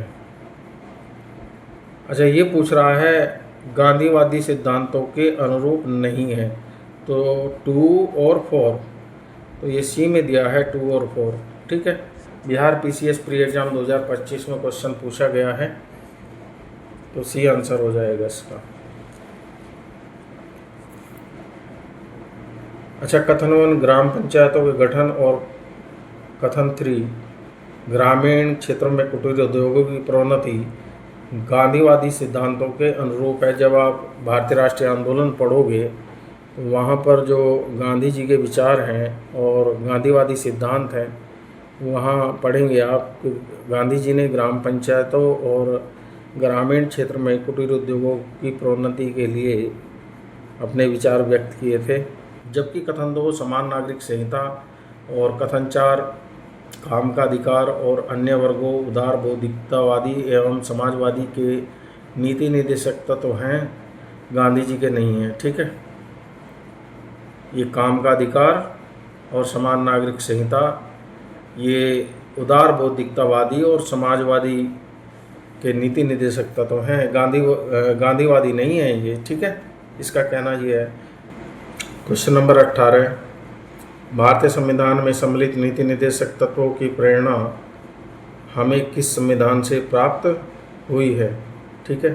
अच्छा, ये पूछ रहा है गांधीवादी सिद्धांतों के अनुरूप नहीं है, तो 2 और 4, तो ये सी में दिया है 2 और 4। ठीक है। बिहार पीसीएस प्री एग्जाम 2025 में क्वेश्चन पूछा गया है, तो सी आंसर हो जाएगा इसका। अच्छा, कथन 1 ग्राम पंचायतों के गठन और कथन 3 ग्रामीण क्षेत्रों में कुटीर उद्योगों की प्रोन्नति गांधीवादी सिद्धांतों के अनुरूप है। जब आप भारतीय राष्ट्रीय आंदोलन पढ़ोगे तो वहाँ पर जो गांधी जी के विचार हैं और गांधीवादी सिद्धांत हैं वहाँ पढ़ेंगे आप कि गांधी जी ने ग्राम पंचायतों और ग्रामीण क्षेत्र में कुटीर उद्योगों की प्रोन्नति के लिए अपने विचार व्यक्त किए थे। जबकि कथन 2 समान नागरिक संहिता और कथन 4 काम का अधिकार और अन्य वर्गों उदार बौद्धिकतावादी एवं समाजवादी के नीति निर्देशक तत्व हैं, गांधी जी के नहीं हैं। ठीक है। ये काम का अधिकार और समान नागरिक संहिता ये उदार बौद्धिकतावादी और समाजवादी के नीति निर्देशक तत्व हैं, गांधीवादी नहीं है ये। ठीक है। इसका कहना ये है। क्वेश्चन नंबर 18, भारतीय संविधान में सम्मिलित नीति निर्देशक तत्वों की प्रेरणा हमें किस संविधान से प्राप्त हुई है? ठीक है।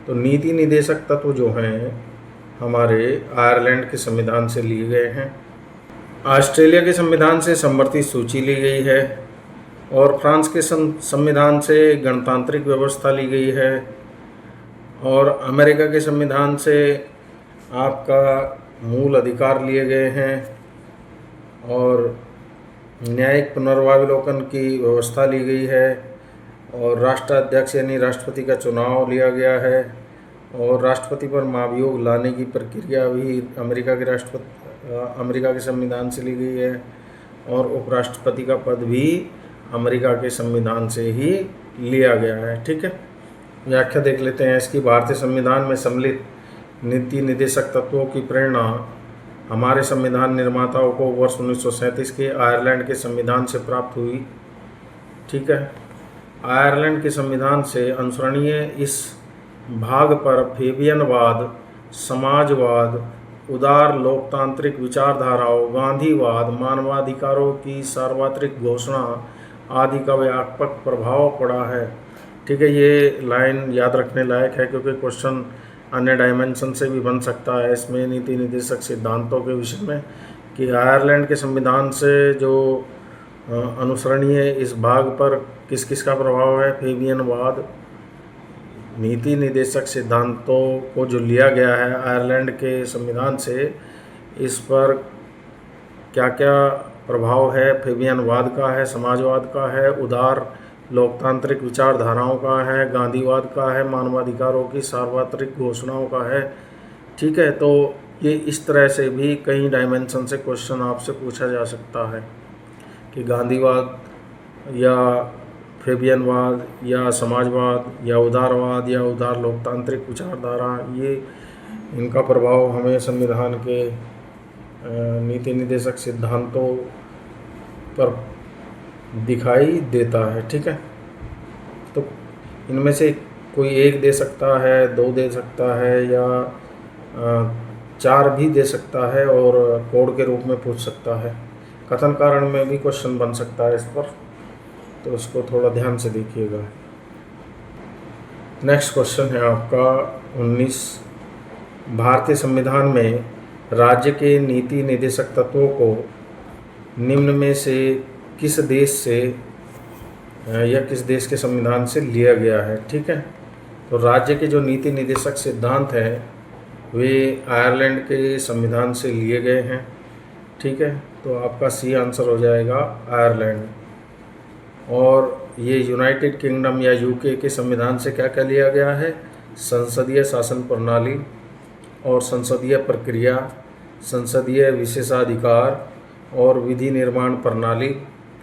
तो नीति निर्देशक तत्व जो हैं हमारे आयरलैंड के संविधान से लिए गए हैं, ऑस्ट्रेलिया के संविधान से समवर्ती सूची ली गई है, और फ्रांस के संविधान से गणतांत्रिक व्यवस्था ली गई है, और अमेरिका के संविधान से आपका मूल अधिकार लिए गए हैं, और न्यायिक पुनर्वावलोकन की व्यवस्था ली गई है, और राष्ट्राध्यक्ष यानी राष्ट्रपति का चुनाव लिया गया है, और राष्ट्रपति पर महाभियोग लाने की प्रक्रिया भी अमेरिका के संविधान से ली गई है, और उपराष्ट्रपति का पद भी अमेरिका के संविधान से ही लिया गया है। ठीक है। व्याख्या देख लेते हैं इसकी। भारतीय संविधान में सम्मिलित नीति निर्देशक तत्वों की प्रेरणा हमारे संविधान निर्माताओं को वर्ष 1937 के आयरलैंड के संविधान से प्राप्त हुई। ठीक है। आयरलैंड के संविधान से अनुसरणीय इस भाग पर फेबियनवाद, समाजवाद, उदार लोकतांत्रिक विचारधाराओं, गांधीवाद, मानवाधिकारों की सार्वत्रिक घोषणा आदि का व्यापक प्रभाव पड़ा है। ठीक है। ये लाइन याद रखने लायक है क्योंकि क्वेश्चन अन्य डायमेंशन से भी बन सकता है इसमें नीति निर्देशक सिद्धांतों के विषय में, कि आयरलैंड के संविधान से जो अनुसरणीय इस भाग पर किस किस का प्रभाव है। फेबियनवाद, नीति निदेशक सिद्धांतों को जो लिया गया है आयरलैंड के संविधान से, इस पर क्या क्या प्रभाव है? फेबियनवाद का है, समाजवाद का है, उदार लोकतांत्रिक विचारधाराओं का है, गांधीवाद का है, मानवाधिकारों की सार्वत्रिक घोषणाओं का है। ठीक है, तो ये इस तरह से भी कई डायमेंशन से क्वेश्चन आपसे पूछा जा सकता है कि गांधीवाद या फेबियनवाद या समाजवाद या उदारवाद या उदार लोकतांत्रिक विचारधारा, ये इनका प्रभाव हमें संविधान के नीति निदेशक सिद्धांतों पर दिखाई देता है। ठीक है, तो इनमें से कोई एक दे सकता है, दो दे सकता है, या 4 भी दे सकता है और कोड के रूप में पूछ सकता है। कथन कारण में भी क्वेश्चन बन सकता है इस पर, तो इसको थोड़ा ध्यान से देखिएगा। नेक्स्ट क्वेश्चन है आपका 19। भारतीय संविधान में राज्य के नीति निदेशक तत्वों को निम्न में से किस देश से या किस देश के संविधान से लिया गया है? ठीक है, तो राज्य के जो नीति निदेशक सिद्धांत हैं वे आयरलैंड के संविधान से लिए गए हैं। ठीक है, तो आपका सी आंसर हो जाएगा आयरलैंड। और ये यूनाइटेड किंगडम या यूके के संविधान से क्या क्या लिया गया है? संसदीय शासन प्रणाली और संसदीय प्रक्रिया, संसदीय विशेषाधिकार और विधि निर्माण प्रणाली।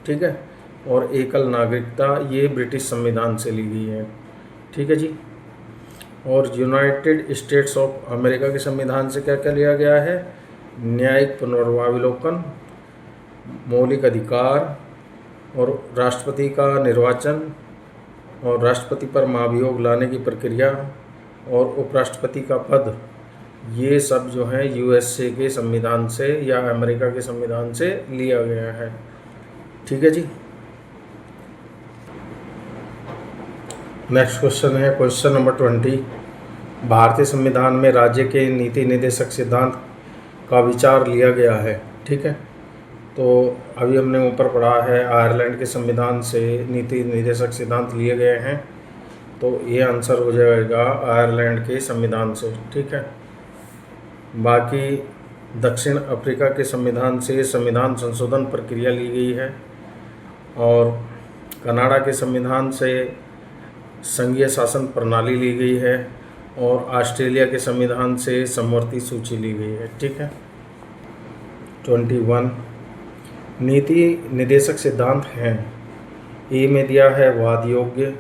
ठीक है, और एकल नागरिकता, ये ब्रिटिश संविधान से ली गई है। ठीक है जी। और यूनाइटेड स्टेट्स ऑफ अमेरिका के संविधान से क्या क्या लिया गया है? न्यायिक पुनर्वाविलोकन, मौलिक अधिकार और राष्ट्रपति का निर्वाचन और राष्ट्रपति पर महाभियोग लाने की प्रक्रिया और उपराष्ट्रपति का पद, ये सब जो है यूएसए के संविधान से या अमेरिका के संविधान से लिया गया है। ठीक है जी। नेक्स्ट क्वेश्चन है क्वेश्चन नंबर 20। भारतीय संविधान में राज्य के नीति निदेशक सिद्धांत का विचार लिया गया है। ठीक है, तो अभी हमने ऊपर पढ़ा है आयरलैंड के संविधान से नीति निदेशक सिद्धांत लिए गए हैं, तो ये आंसर हो जाएगा आयरलैंड के संविधान से। ठीक है, बाकी दक्षिण अफ्रीका के संविधान से संविधान संशोधन प्रक्रिया ली गई है, और कनाडा के संविधान से संघीय शासन प्रणाली ली गई है, और ऑस्ट्रेलिया के संविधान से समवर्ती सूची ली गई है। ठीक है। 21 नीति निदेशक सिद्धांत हैं। ए में दिया है वाद योग्य,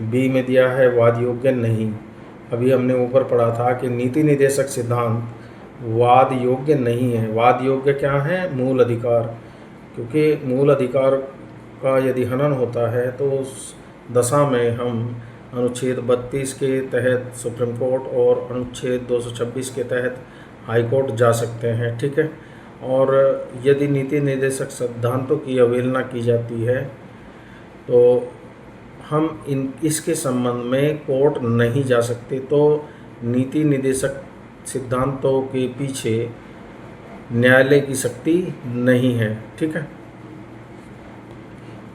बी में दिया है वाद योग्य नहीं। अभी हमने ऊपर पढ़ा था कि नीति निदेशक सिद्धांत वाद योग्य नहीं है। वाद योग्य क्या है? मूल अधिकार, क्योंकि मूल अधिकार का यदि हनन होता है तो उस दशा में हम अनुच्छेद 32 के तहत सुप्रीम कोर्ट और अनुच्छेद 226 के तहत हाई कोर्ट जा सकते हैं। ठीक है, और यदि नीति निदेशक सिद्धांतों की अवहेलना की जाती है तो हम इसके संबंध में कोर्ट नहीं जा सकते। तो नीति निदेशक सिद्धांतों के पीछे न्यायालय की शक्ति नहीं है। ठीक है,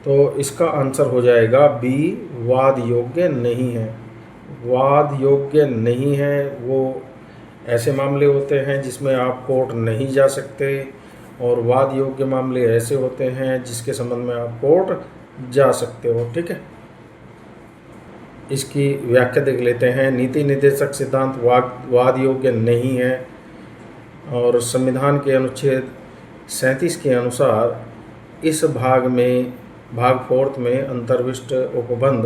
तो इसका आंसर हो जाएगा बी, वाद योग्य नहीं है। वाद योग्य नहीं है वो ऐसे मामले होते हैं जिसमें आप कोर्ट नहीं जा सकते, और वाद योग्य मामले ऐसे होते हैं जिसके संबंध में आप कोर्ट जा सकते हो। ठीक है, इसकी व्याख्या देख लेते हैं। नीति निदेशक सिद्धांत वाद योग्य नहीं है, और संविधान के अनुच्छेद 37 के अनुसार इस भाग 4 में अंतर्विष्ट उपबंध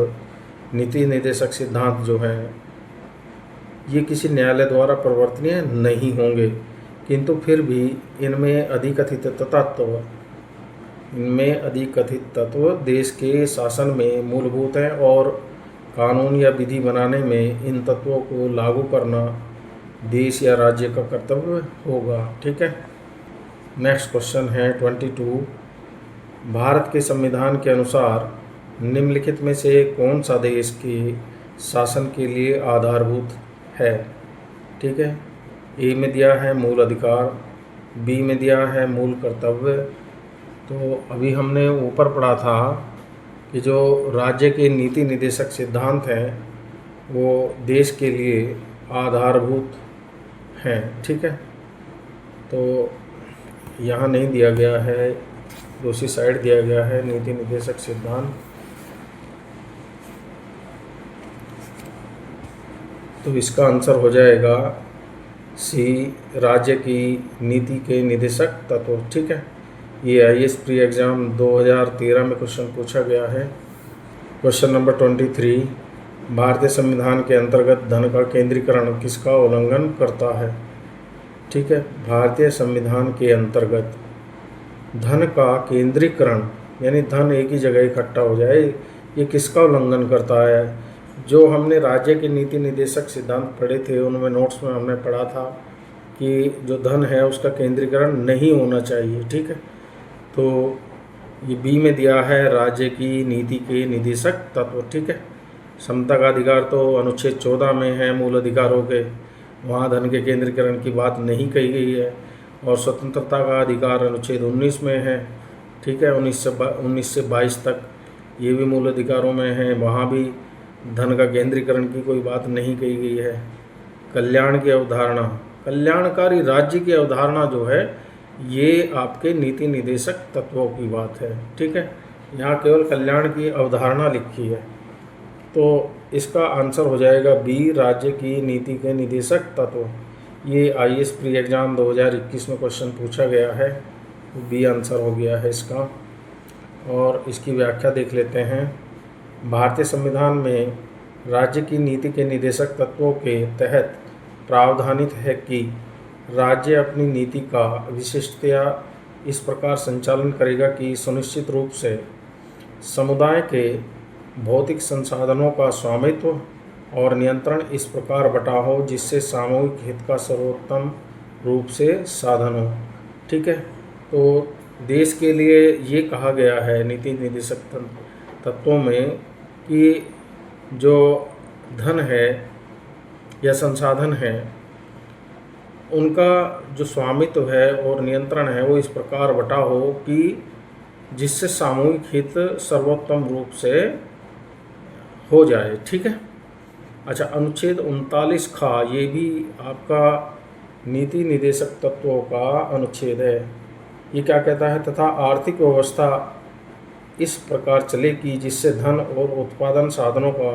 नीति निदेशक सिद्धांत जो हैं ये किसी न्यायालय द्वारा परिवर्तनीय नहीं होंगे, किंतु फिर भी इनमें अधिकथित तत्व देश के शासन में मूलभूत हैं, और कानून या विधि बनाने में इन तत्वों को लागू करना देश या राज्य का कर्तव्य होगा। ठीक है। नेक्स्ट क्वेश्चन है 22। भारत के संविधान के अनुसार निम्नलिखित में से कौन सा देश के शासन के लिए आधारभूत है? ठीक है, ए में दिया है मूल अधिकार, बी में दिया है मूल कर्तव्य। तो अभी हमने ऊपर पढ़ा था कि जो राज्य के नीति निदेशक सिद्धांत हैं वो देश के लिए आधारभूत हैं। ठीक है, तो यहाँ नहीं दिया गया है, दूसरी साइड दिया गया है नीति निर्देशक सिद्धांत। तो इसका आंसर हो जाएगा सी, राज्य की नीति के निदेशक तत्व। ठीक है, ये आईएएस प्री एग्ज़ाम 2013 में क्वेश्चन पूछा गया है। क्वेश्चन नंबर 23, भारतीय संविधान के अंतर्गत धन का केंद्रीकरण किसका उल्लंघन करता है? ठीक है, भारतीय संविधान के अंतर्गत धन का केंद्रीकरण यानी धन एक ही जगह इकट्ठा हो जाए, ये किसका उल्लंघन करता है? जो हमने राज्य के नीति निर्देशक सिद्धांत पढ़े थे उनमें नोट्स में हमने पढ़ा था कि जो धन है उसका केंद्रीकरण नहीं होना चाहिए। ठीक है, तो ये बी में दिया है राज्य की नीति के निदेशक तत्व। ठीक है, समता का अधिकार तो अनुच्छेद 14 में है मूल अधिकारों के, वहाँ धन के केंद्रीकरण की बात नहीं कही गई है। और स्वतंत्रता का अधिकार अनुच्छेद 19 में है। ठीक है, 19 से 22 तक ये भी मूल अधिकारों में है, वहाँ भी धन का केंद्रीकरण की कोई बात नहीं कही गई है। कल्याण की अवधारणा, कल्याणकारी राज्य की अवधारणा जो है ये आपके नीति निर्देशक तत्वों की बात है। ठीक है, यहाँ केवल कल्याण की अवधारणा लिखी है, तो इसका आंसर हो जाएगा बी, राज्य की नीति के निदेशक तत्व। ये आईएएस प्री एग्ज़ाम 2021 में क्वेश्चन पूछा गया है, तो बी आंसर हो गया है इसका। और इसकी व्याख्या देख लेते हैं। भारतीय संविधान में राज्य की नीति के निदेशक तत्वों के तहत प्रावधानित है कि राज्य अपनी नीति का विशिष्टतया इस प्रकार संचालन करेगा कि सुनिश्चित रूप से समुदाय के भौतिक संसाधनों का स्वामित्व और नियंत्रण इस प्रकार बटा हो जिससे सामूहिक हित का सर्वोत्तम रूप से साधन हो। ठीक है, तो देश के लिए ये कहा गया है नीति निर्देशक तत्वों में कि जो धन है या संसाधन है उनका जो स्वामित्व है और नियंत्रण है वो इस प्रकार बटा हो कि जिससे सामूहिक हित सर्वोत्तम रूप से हो जाए। ठीक है, अच्छा, अनुच्छेद 39 खा ये भी आपका नीति निर्देशक तत्वों का अनुच्छेद है। ये क्या कहता है? तथा आर्थिक व्यवस्था इस प्रकार चले कि जिससे धन और उत्पादन साधनों का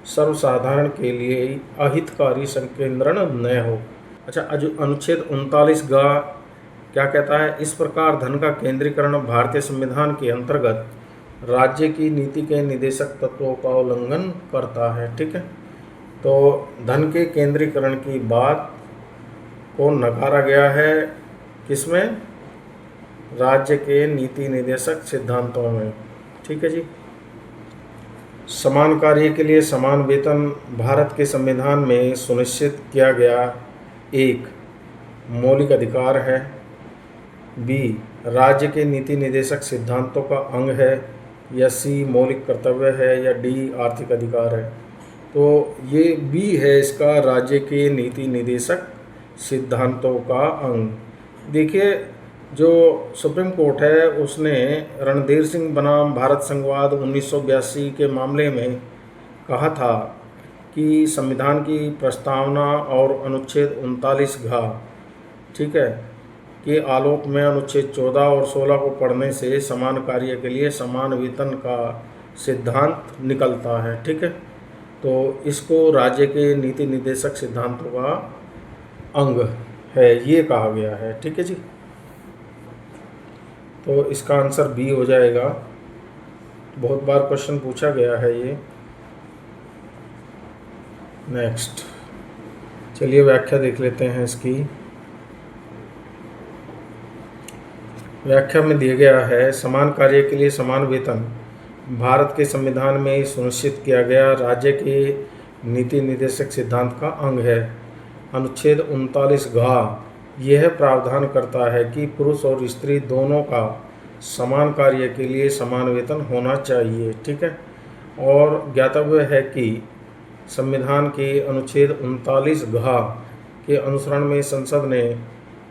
सर्वसाधारण के लिए अहितकारी संकेंद्रण न हो। अच्छा, अनुच्छेद 39 गा क्या कहता है? इस प्रकार धन का केंद्रीकरण भारतीय संविधान के अंतर्गत राज्य की नीति के निदेशक तत्वों का उल्लंघन करता है। ठीक है, तो धन के केंद्रीकरण की बात को नकारा गया है किसमें? राज्य के नीति निर्देशक सिद्धांतों में। ठीक है जी। समान कार्य के लिए समान वेतन भारत के संविधान में सुनिश्चित किया गया एक मौलिक अधिकार है। बी, राज्य के नीति निर्देशक सिद्धांतों का अंग है। या सी, मौलिक कर्तव्य है। या डी, आर्थिक अधिकार है। तो ये बी है इसका, राज्य के नीति निर्देशक सिद्धांतों का अंग। देखिए, जो सुप्रीम कोर्ट है उसने रणधीर सिंह बनाम भारत संघवाद 1982 के मामले में कहा था कि संविधान की प्रस्तावना और अनुच्छेद 39 घ, ठीक है, के आलोक में अनुच्छेद 14 और 16 को पढ़ने से समान कार्य के लिए समान वेतन का सिद्धांत निकलता है। ठीक है, तो इसको राज्य के नीति निर्देशक सिद्धांतों का अंग है ये कहा गया है। ठीक है जी, तो इसका आंसर बी हो जाएगा। बहुत बार क्वेश्चन पूछा गया है ये। नेक्स्ट, चलिए व्याख्या देख लेते हैं इसकी। व्याख्या में दिया गया है, समान कार्य के लिए समान वेतन भारत के संविधान में सुनिश्चित किया गया राज्य के नीति निर्देशक सिद्धांत का अंग है। अनुच्छेद 39 घ यह प्रावधान करता है कि पुरुष और स्त्री दोनों का समान कार्य के लिए समान वेतन होना चाहिए। ठीक है, और ज्ञातव्य है कि संविधान के अनुच्छेद 39 घ के अनुसरण में संसद ने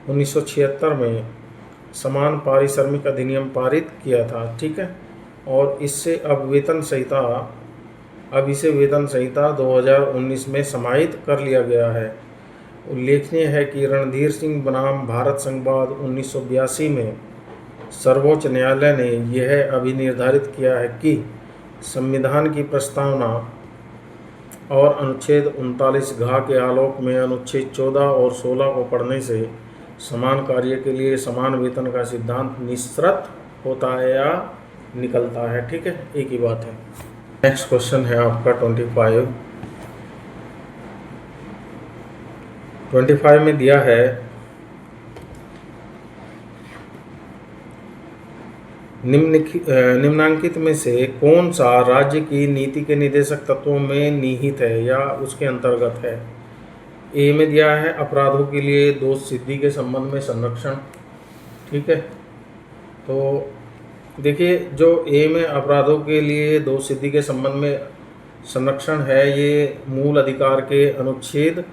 1976 में समान पारिश्रमिक अधिनियम पारित किया था। ठीक है, और इससे अब वेतन संहिता अब इसे वेतन संहिता 2019 में समाहित कर लिया गया है। उल्लेखनीय है कि रणधीर सिंह बनाम भारत संघवाद 1982 में सर्वोच्च न्यायालय ने यह अभिनिर्धारित किया है कि संविधान की प्रस्तावना और अनुच्छेद 39 के आलोक में अनुच्छेद 14 और 16 को पढ़ने से समान कार्य के लिए समान वेतन का सिद्धांत निःसृत होता है या निकलता है। ठीक है, एक ही बात है। नेक्स्ट क्वेश्चन है आपका 25 में दिया है निम्नांकित में से कौन सा राज्य की नीति के निदेशक तत्वों में निहित है या उसके अंतर्गत है। ए में दिया है अपराधों के लिए दोष सिद्धि के संबंध में संरक्षण। ठीक है, तो देखिए जो ए में अपराधों के लिए दोष सिद्धि के संबंध में संरक्षण है, ये मूल अधिकार के अनुच्छेद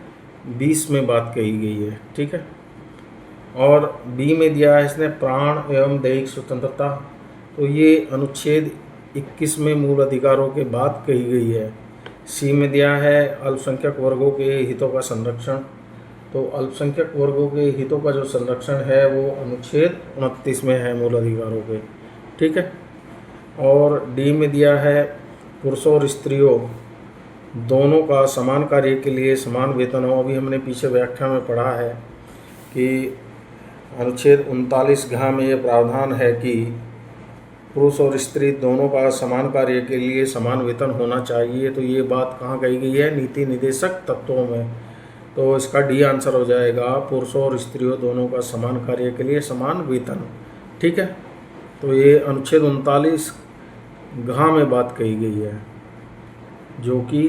20 में बात कही गई है। ठीक है, और बी में दिया है इसने प्राण एवं दैहिक स्वतंत्रता, तो ये अनुच्छेद 21 में मूल अधिकारों के बात कही गई है। सी में दिया है अल्पसंख्यक वर्गों के हितों का संरक्षण, तो अल्पसंख्यक वर्गों के हितों का जो संरक्षण है वो अनुच्छेद 29 में है मूल अधिकारों के। ठीक है, और डी में दिया है पुरुषों और स्त्रियों दोनों का समान कार्य के लिए समान वेतन हो। अभी हमने पीछे व्याख्या में पढ़ा है कि अनुच्छेद 39 में ये प्रावधान है कि पुरुष और स्त्री दोनों का समान कार्य के लिए समान वेतन होना चाहिए। तो ये बात कहाँ कही गई है, नीति निदेशक तत्वों में। तो इसका डी आंसर हो जाएगा पुरुषों और स्त्रियों दोनों का समान कार्य के लिए समान वेतन। ठीक है, तो ये अनुच्छेद 39 में बात कही गई है, जो कि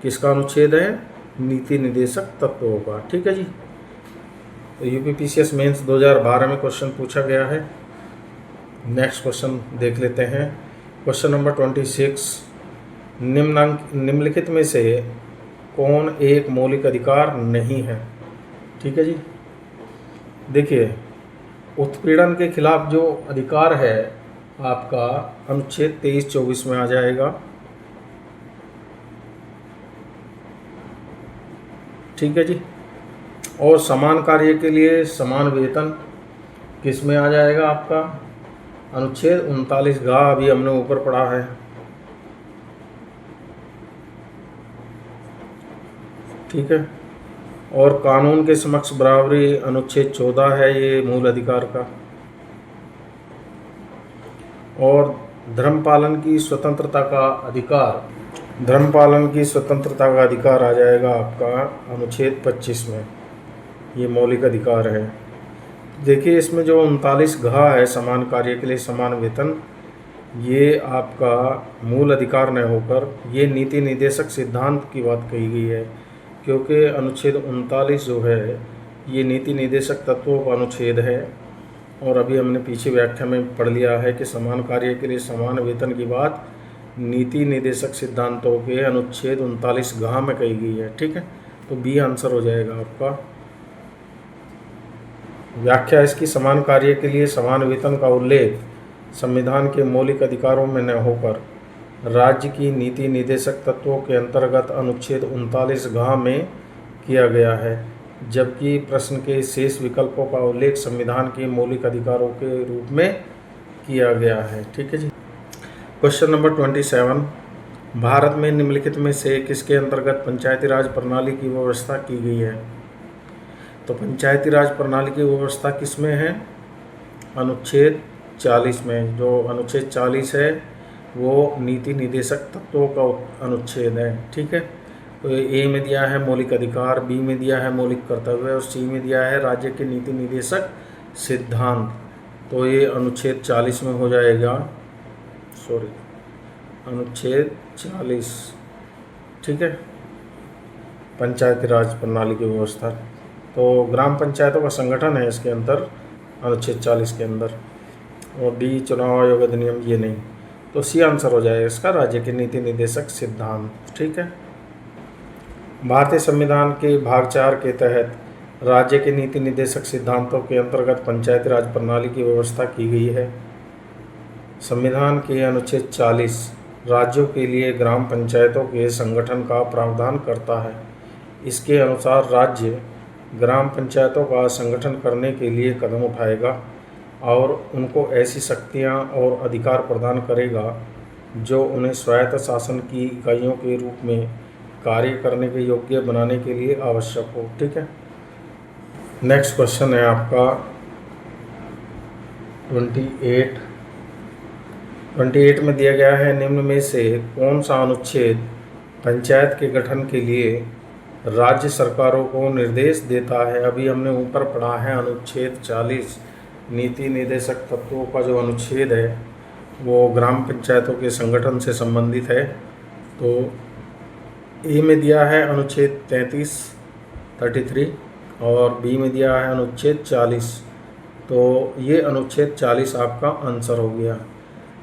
किसका अनुच्छेद है, नीति निदेशक तत्वों का। ठीक है जी, तो यूपीपीसीएस मेंस 2012 में क्वेश्चन पूछा गया है। नेक्स्ट क्वेश्चन देख लेते हैं। क्वेश्चन नंबर 26, निम्नलिखित में से कौन एक मौलिक अधिकार नहीं है। ठीक है जी, देखिए उत्पीड़न के खिलाफ जो अधिकार है आपका अनुच्छेद 23-24 में आ जाएगा। ठीक है जी, और समान कार्य के लिए समान वेतन किस में आ जाएगा आपका, अनुच्छेद 39 अभी हमने ऊपर पढ़ा है। ठीक है, और कानून के समक्ष बराबरी अनुच्छेद 14 है ये मूल अधिकार का। और धर्म पालन की स्वतंत्रता का अधिकार, धर्म पालन की स्वतंत्रता का अधिकार आ जाएगा आपका अनुच्छेद 25 में, ये मौलिक अधिकार है। देखिए इसमें जो 39 है समान कार्य के लिए समान वेतन, ये आपका मूल अधिकार न होकर ये नीति निदेशक सिद्धांत की बात कही गई है, क्योंकि अनुच्छेद 39 जो है ये नीति निदेशक तत्वों का अनुच्छेद है। और अभी हमने पीछे व्याख्या में पढ़ लिया है कि समान कार्य के लिए समान वेतन की बात नीति निदेशक सिद्धांतों के अनुच्छेद 39 में कही गई है। ठीक है, तो बी आंसर हो जाएगा आपका। व्याख्या इसकी समान कार्य के लिए समान वेतन का उल्लेख संविधान के मौलिक अधिकारों में न होकर राज्य की नीति निदेशक तत्वों के अंतर्गत अनुच्छेद 39 में किया गया है, जबकि प्रश्न के शेष विकल्पों का उल्लेख संविधान के मौलिक अधिकारों के रूप में किया गया है। ठीक है जी, क्वेश्चन नंबर 27, भारत में निम्नलिखित में से किसके अंतर्गत पंचायती राज प्रणाली की व्यवस्था की गई है। तो पंचायती राज प्रणाली की व्यवस्था किस में है, अनुच्छेद 40 में। जो अनुच्छेद 40 है वो नीति निदेशक तत्वों का अनुच्छेद है। ठीक है, तो ए में दिया है मौलिक अधिकार, बी में दिया है मौलिक कर्तव्य और सी में दिया है राज्य के नीति निदेशक सिद्धांत। तो ये अनुच्छेद 40 में हो जाएगा, अनुच्छेद 40। ठीक है, पंचायती राज प्रणाली की व्यवस्था, तो ग्राम पंचायतों का संगठन है इसके अंदर अनुच्छेद 40 के अंदर। और डी चुनाव आयोग अधिनियम ये नहीं, तो सी आंसर हो जाएगा इसका, राज्य के नीति निदेशक सिद्धांत। ठीक है, भारतीय संविधान के भाग 4 के तहत राज्य के नीति निदेशक सिद्धांतों के अंतर्गत पंचायती राज प्रणाली की व्यवस्था की गई है। संविधान के अनुच्छेद 40 राज्यों के लिए ग्राम पंचायतों के संगठन का प्रावधान करता है। इसके अनुसार राज्य ग्राम पंचायतों का संगठन करने के लिए कदम उठाएगा और उनको ऐसी शक्तियां और अधिकार प्रदान करेगा जो उन्हें स्वायत्त शासन की इकाइयों के रूप में कार्य करने के योग्य बनाने के लिए आवश्यक हो। ठीक है। नेक्स्ट क्वेश्चन है आपका 28 में दिया गया है, निम्न में से कौन सा अनुच्छेद पंचायत के गठन के लिए राज्य सरकारों को निर्देश देता है। अभी हमने ऊपर पढ़ा है अनुच्छेद 40 नीति निर्देशक तत्वों का जो अनुच्छेद है वो ग्राम पंचायतों के संगठन से संबंधित है। तो ए में दिया है अनुच्छेद 33 और बी में दिया है अनुच्छेद 40। तो ये अनुच्छेद 40 आपका आंसर हो गया।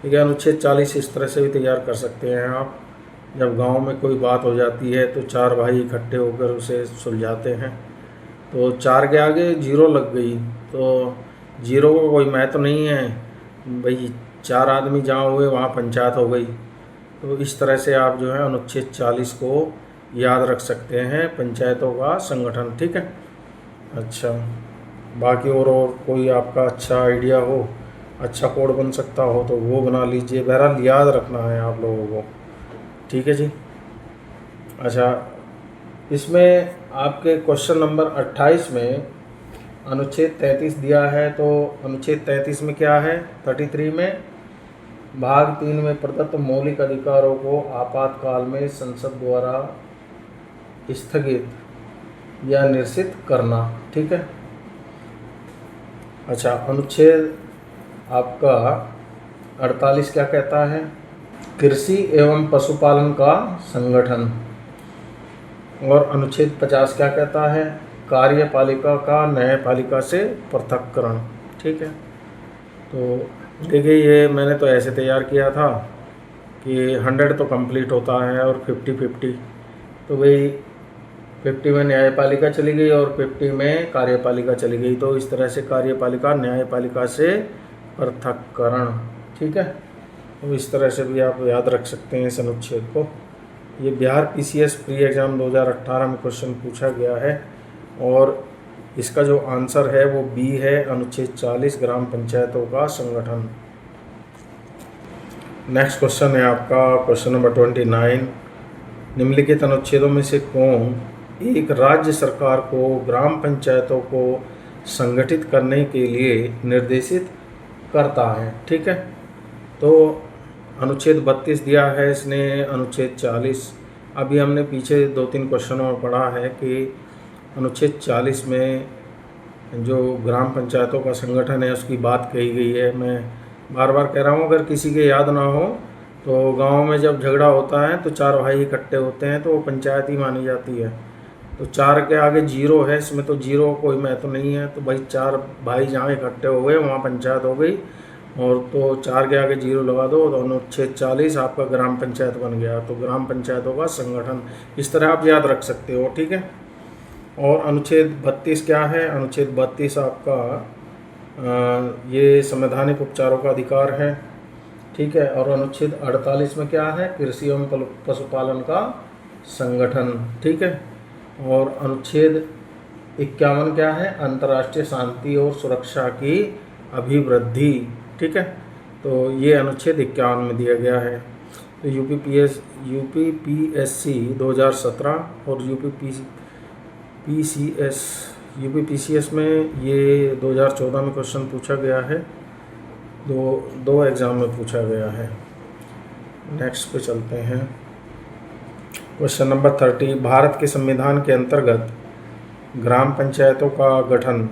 ठीक है। अनुच्छेद 40 इस तरह से भी तैयार कर सकते हैं आप, जब गांव में कोई बात हो जाती है तो चार भाई इकट्ठे होकर उसे सुलझाते हैं। तो 4 के आगे 0 लग गई तो 0 को कोई महत्व नहीं है भाई, 4 आदमी जहाँ हुए वहाँ पंचायत हो गई। तो इस तरह से आप जो है अनुच्छेद 40 को याद रख सकते हैं, पंचायतों का संगठन। ठीक है। अच्छा, बाकी और कोई आपका अच्छा आइडिया हो, अच्छा कोड बन सकता हो तो वो बना लीजिए। बहरहाल याद रखना है आप लोगों को। ठीक है जी। अच्छा, इसमें आपके क्वेश्चन नंबर 28 में अनुच्छेद 33 दिया है। तो अनुच्छेद 33 में क्या है? 33 में भाग 3 में प्रदत्त मौलिक अधिकारों को आपातकाल में संसद द्वारा स्थगित या निरसित करना। ठीक है। अच्छा, अनुच्छेद आपका 48 क्या कहता है? कृषि एवं पशुपालन का संगठन। और अनुच्छेद 50 क्या कहता है? कार्यपालिका का न्यायपालिका से पृथक्करण। ठीक है। तो देखिए, ये मैंने तो ऐसे तैयार किया था कि 100 तो कंप्लीट होता है और 50-50। तो वही 50 में न्यायपालिका चली गई और 50 में कार्यपालिका चली गई। तो इस तरह से कार्यपालिका न्यायपालिका से पृथक्करण। ठीक है। तो इस तरह से भी आप याद रख सकते हैं इस अनुच्छेद को। ये बिहार PCS प्री एग्ज़ाम 2018 में क्वेश्चन पूछा गया है और इसका जो आंसर है वो बी है, अनुच्छेद 40 ग्राम पंचायतों का संगठन। नेक्स्ट क्वेश्चन है आपका क्वेश्चन नंबर 29, निम्नलिखित अनुच्छेदों में से कौन एक राज्य सरकार को ग्राम पंचायतों को संगठित करने के लिए निर्देशित करता है। ठीक है। तो अनुच्छेद 32 दिया है इसने, अनुच्छेद 40। अभी हमने पीछे 2-3 क्वेश्चनों में पढ़ा है कि अनुच्छेद 40 में जो ग्राम पंचायतों का संगठन है उसकी बात कही गई है। मैं बार बार कह रहा हूँ, अगर किसी के याद ना हो तो गांव में जब झगड़ा होता है तो 4 भाई इकट्ठे होते हैं तो वो पंचायत ही मानी जाती है। तो 4 के आगे 0 है, इसमें तो 0 कोई महत्व नहीं है। तो भाई 4 भाई जहाँ इकट्ठे हो गए वहाँ पंचायत हो गई। और तो 4 के आगे 0 लगा दो तो अनुच्छेद 40 आपका ग्राम पंचायत बन गया। तो ग्राम पंचायतों का संगठन, इस तरह आप याद रख सकते हो। ठीक है। और अनुच्छेद 32 क्या है? अनुच्छेद 32 आपका ये संवैधानिक उपचारों का अधिकार है। ठीक है। और अनुच्छेद 48 में क्या है? कृषि एवं पशुपालन का संगठन। ठीक है। और अनुच्छेद 51 क्या है? अंतर्राष्ट्रीय शांति और सुरक्षा की अभिवृद्धि। ठीक है। तो ये अनुच्छेद 51 में दिया गया है। तो यूपीपीएससी 2017 और यूपीपीसीएस में ये 2014 में क्वेश्चन पूछा गया है। दो एग्ज़ाम में पूछा गया है। नेक्स्ट पे चलते हैं। क्वेश्चन नंबर 30, भारत के संविधान के अंतर्गत ग्राम पंचायतों का गठन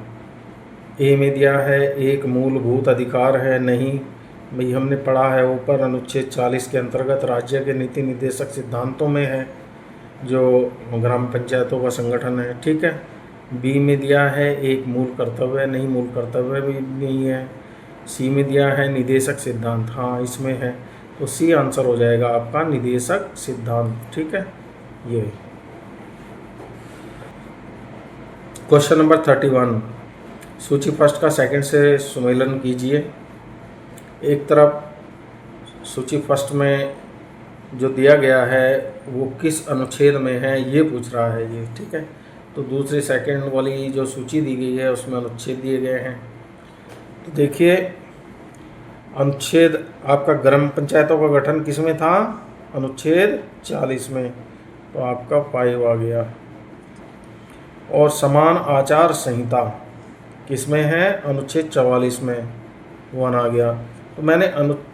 ए में दिया है एक मूलभूत अधिकार है। नहीं भाई, हमने पढ़ा है ऊपर अनुच्छेद 40 के अंतर्गत राज्य के नीति निर्देशक सिद्धांतों में है जो ग्राम पंचायतों का संगठन है। ठीक है। बी में दिया है एक मूल कर्तव्य, नहीं मूल कर्तव्य भी नहीं है। सी में दिया है निदेशक सिद्धांत, हाँ इसमें है। तो सी आंसर हो जाएगा आपका निदेशक सिद्धांत। ठीक है। ये क्वेश्चन नंबर 31, सूची फर्स्ट का सेकंड से सुमेलन कीजिए। एक तरफ सूची फर्स्ट में जो दिया गया है वो किस अनुच्छेद में है ये पूछ रहा है ये, ठीक है। तो दूसरी सेकंड वाली जो सूची दी गई है उसमें अनुच्छेद दिए गए हैं। तो देखिए अनुच्छेद आपका ग्राम पंचायतों का गठन किस में था, अनुच्छेद 40 में, तो आपका 5 आ गया। और समान आचार संहिता किस में है, अनुच्छेद 44 में, 1 आ गया। तो मैंने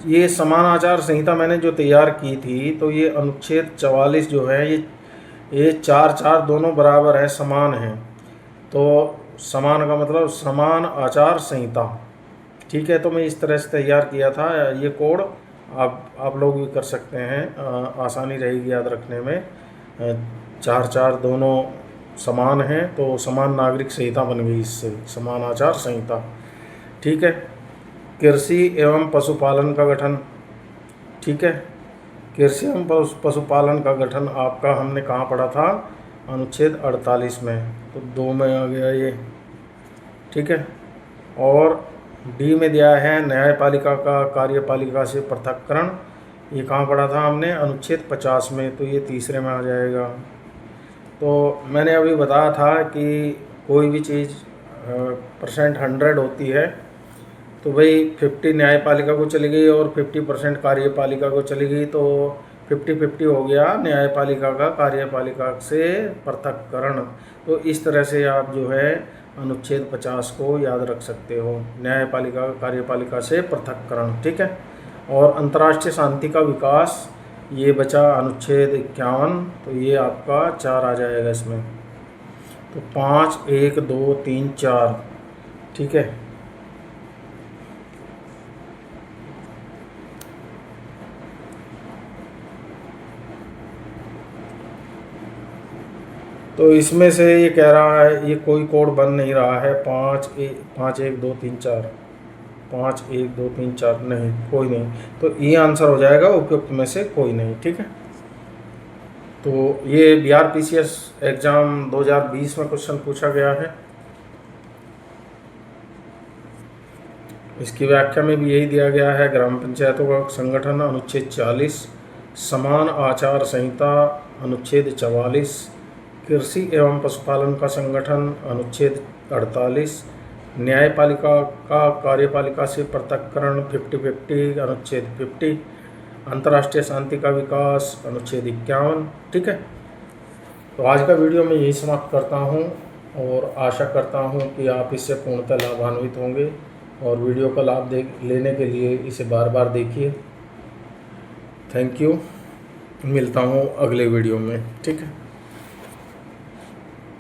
ये समान आचार संहिता मैंने जो तैयार की थी, तो ये अनुच्छेद 44 जो है ये 4 दोनों बराबर है, समान है। तो समान का मतलब समान आचार संहिता, ठीक है। तो मैं इस तरह से तैयार किया था ये कोड, आप लोग भी कर सकते हैं, आसानी रहेगी याद रखने में। 4 दोनों समान हैं तो समान नागरिक संहिता बन गई इससे, समान आचार संहिता, ठीक है। कृषि एवं पशुपालन का गठन, ठीक है। कृषि एवं पशुपालन का गठन आपका हमने कहाँ पढ़ा था, अनुच्छेद 48 में, तो 2 में आ गया ये, ठीक है। और डी में दिया है न्यायपालिका का कार्यपालिका से पृथक्करण, ये कहाँ पढ़ा था हमने, अनुच्छेद 50 में, तो ये तीसरे में आ जाएगा। तो मैंने अभी बताया था कि कोई भी चीज़ % 100 होती है तो भाई 50 न्यायपालिका को चली गई और 50% कार्यपालिका को चली गई, तो 50-50 हो गया न्यायपालिका का कार्यपालिका से पृथक्करण। तो इस तरह से आप जो है अनुच्छेद 50 को याद रख सकते हो, न्यायपालिका कार्यपालिका से पृथक्करण, ठीक है। और अंतर्राष्ट्रीय शांति का विकास ये बचा अनुच्छेद 51, तो ये आपका 4 आ जाएगा इसमें। तो 5, 1, 2, 3, 4, ठीक है। तो इसमें से ये कह रहा है, ये कोई कोड बन नहीं रहा है, 5, 1, 2, 3, 4, 5, 1, 2, 3, 4, नहीं कोई नहीं, तो ये आंसर हो जाएगा उपयुक्त में से कोई नहीं, ठीक है। तो ये बिहार PCS एग्ज़ाम 2020 में क्वेश्चन पूछा गया है। इसकी व्याख्या में भी यही दिया गया है, ग्राम पंचायतों का संगठन अनुच्छेद 40, समान आचार संहिता अनुच्छेद 44, कृषि एवं पशुपालन का संगठन अनुच्छेद 48, न्यायपालिका का कार्यपालिका से पृथक्करण 50-50 अनुच्छेद 50, अंतर्राष्ट्रीय शांति का विकास अनुच्छेद 51, ठीक है। तो आज का वीडियो मैं यही समाप्त करता हूँ और आशा करता हूँ कि आप इससे पूर्णतः लाभान्वित होंगे और वीडियो का लाभ लेने के लिए इसे बार बार देखिए। थैंक यू, मिलता हूँ अगले वीडियो में, ठीक है।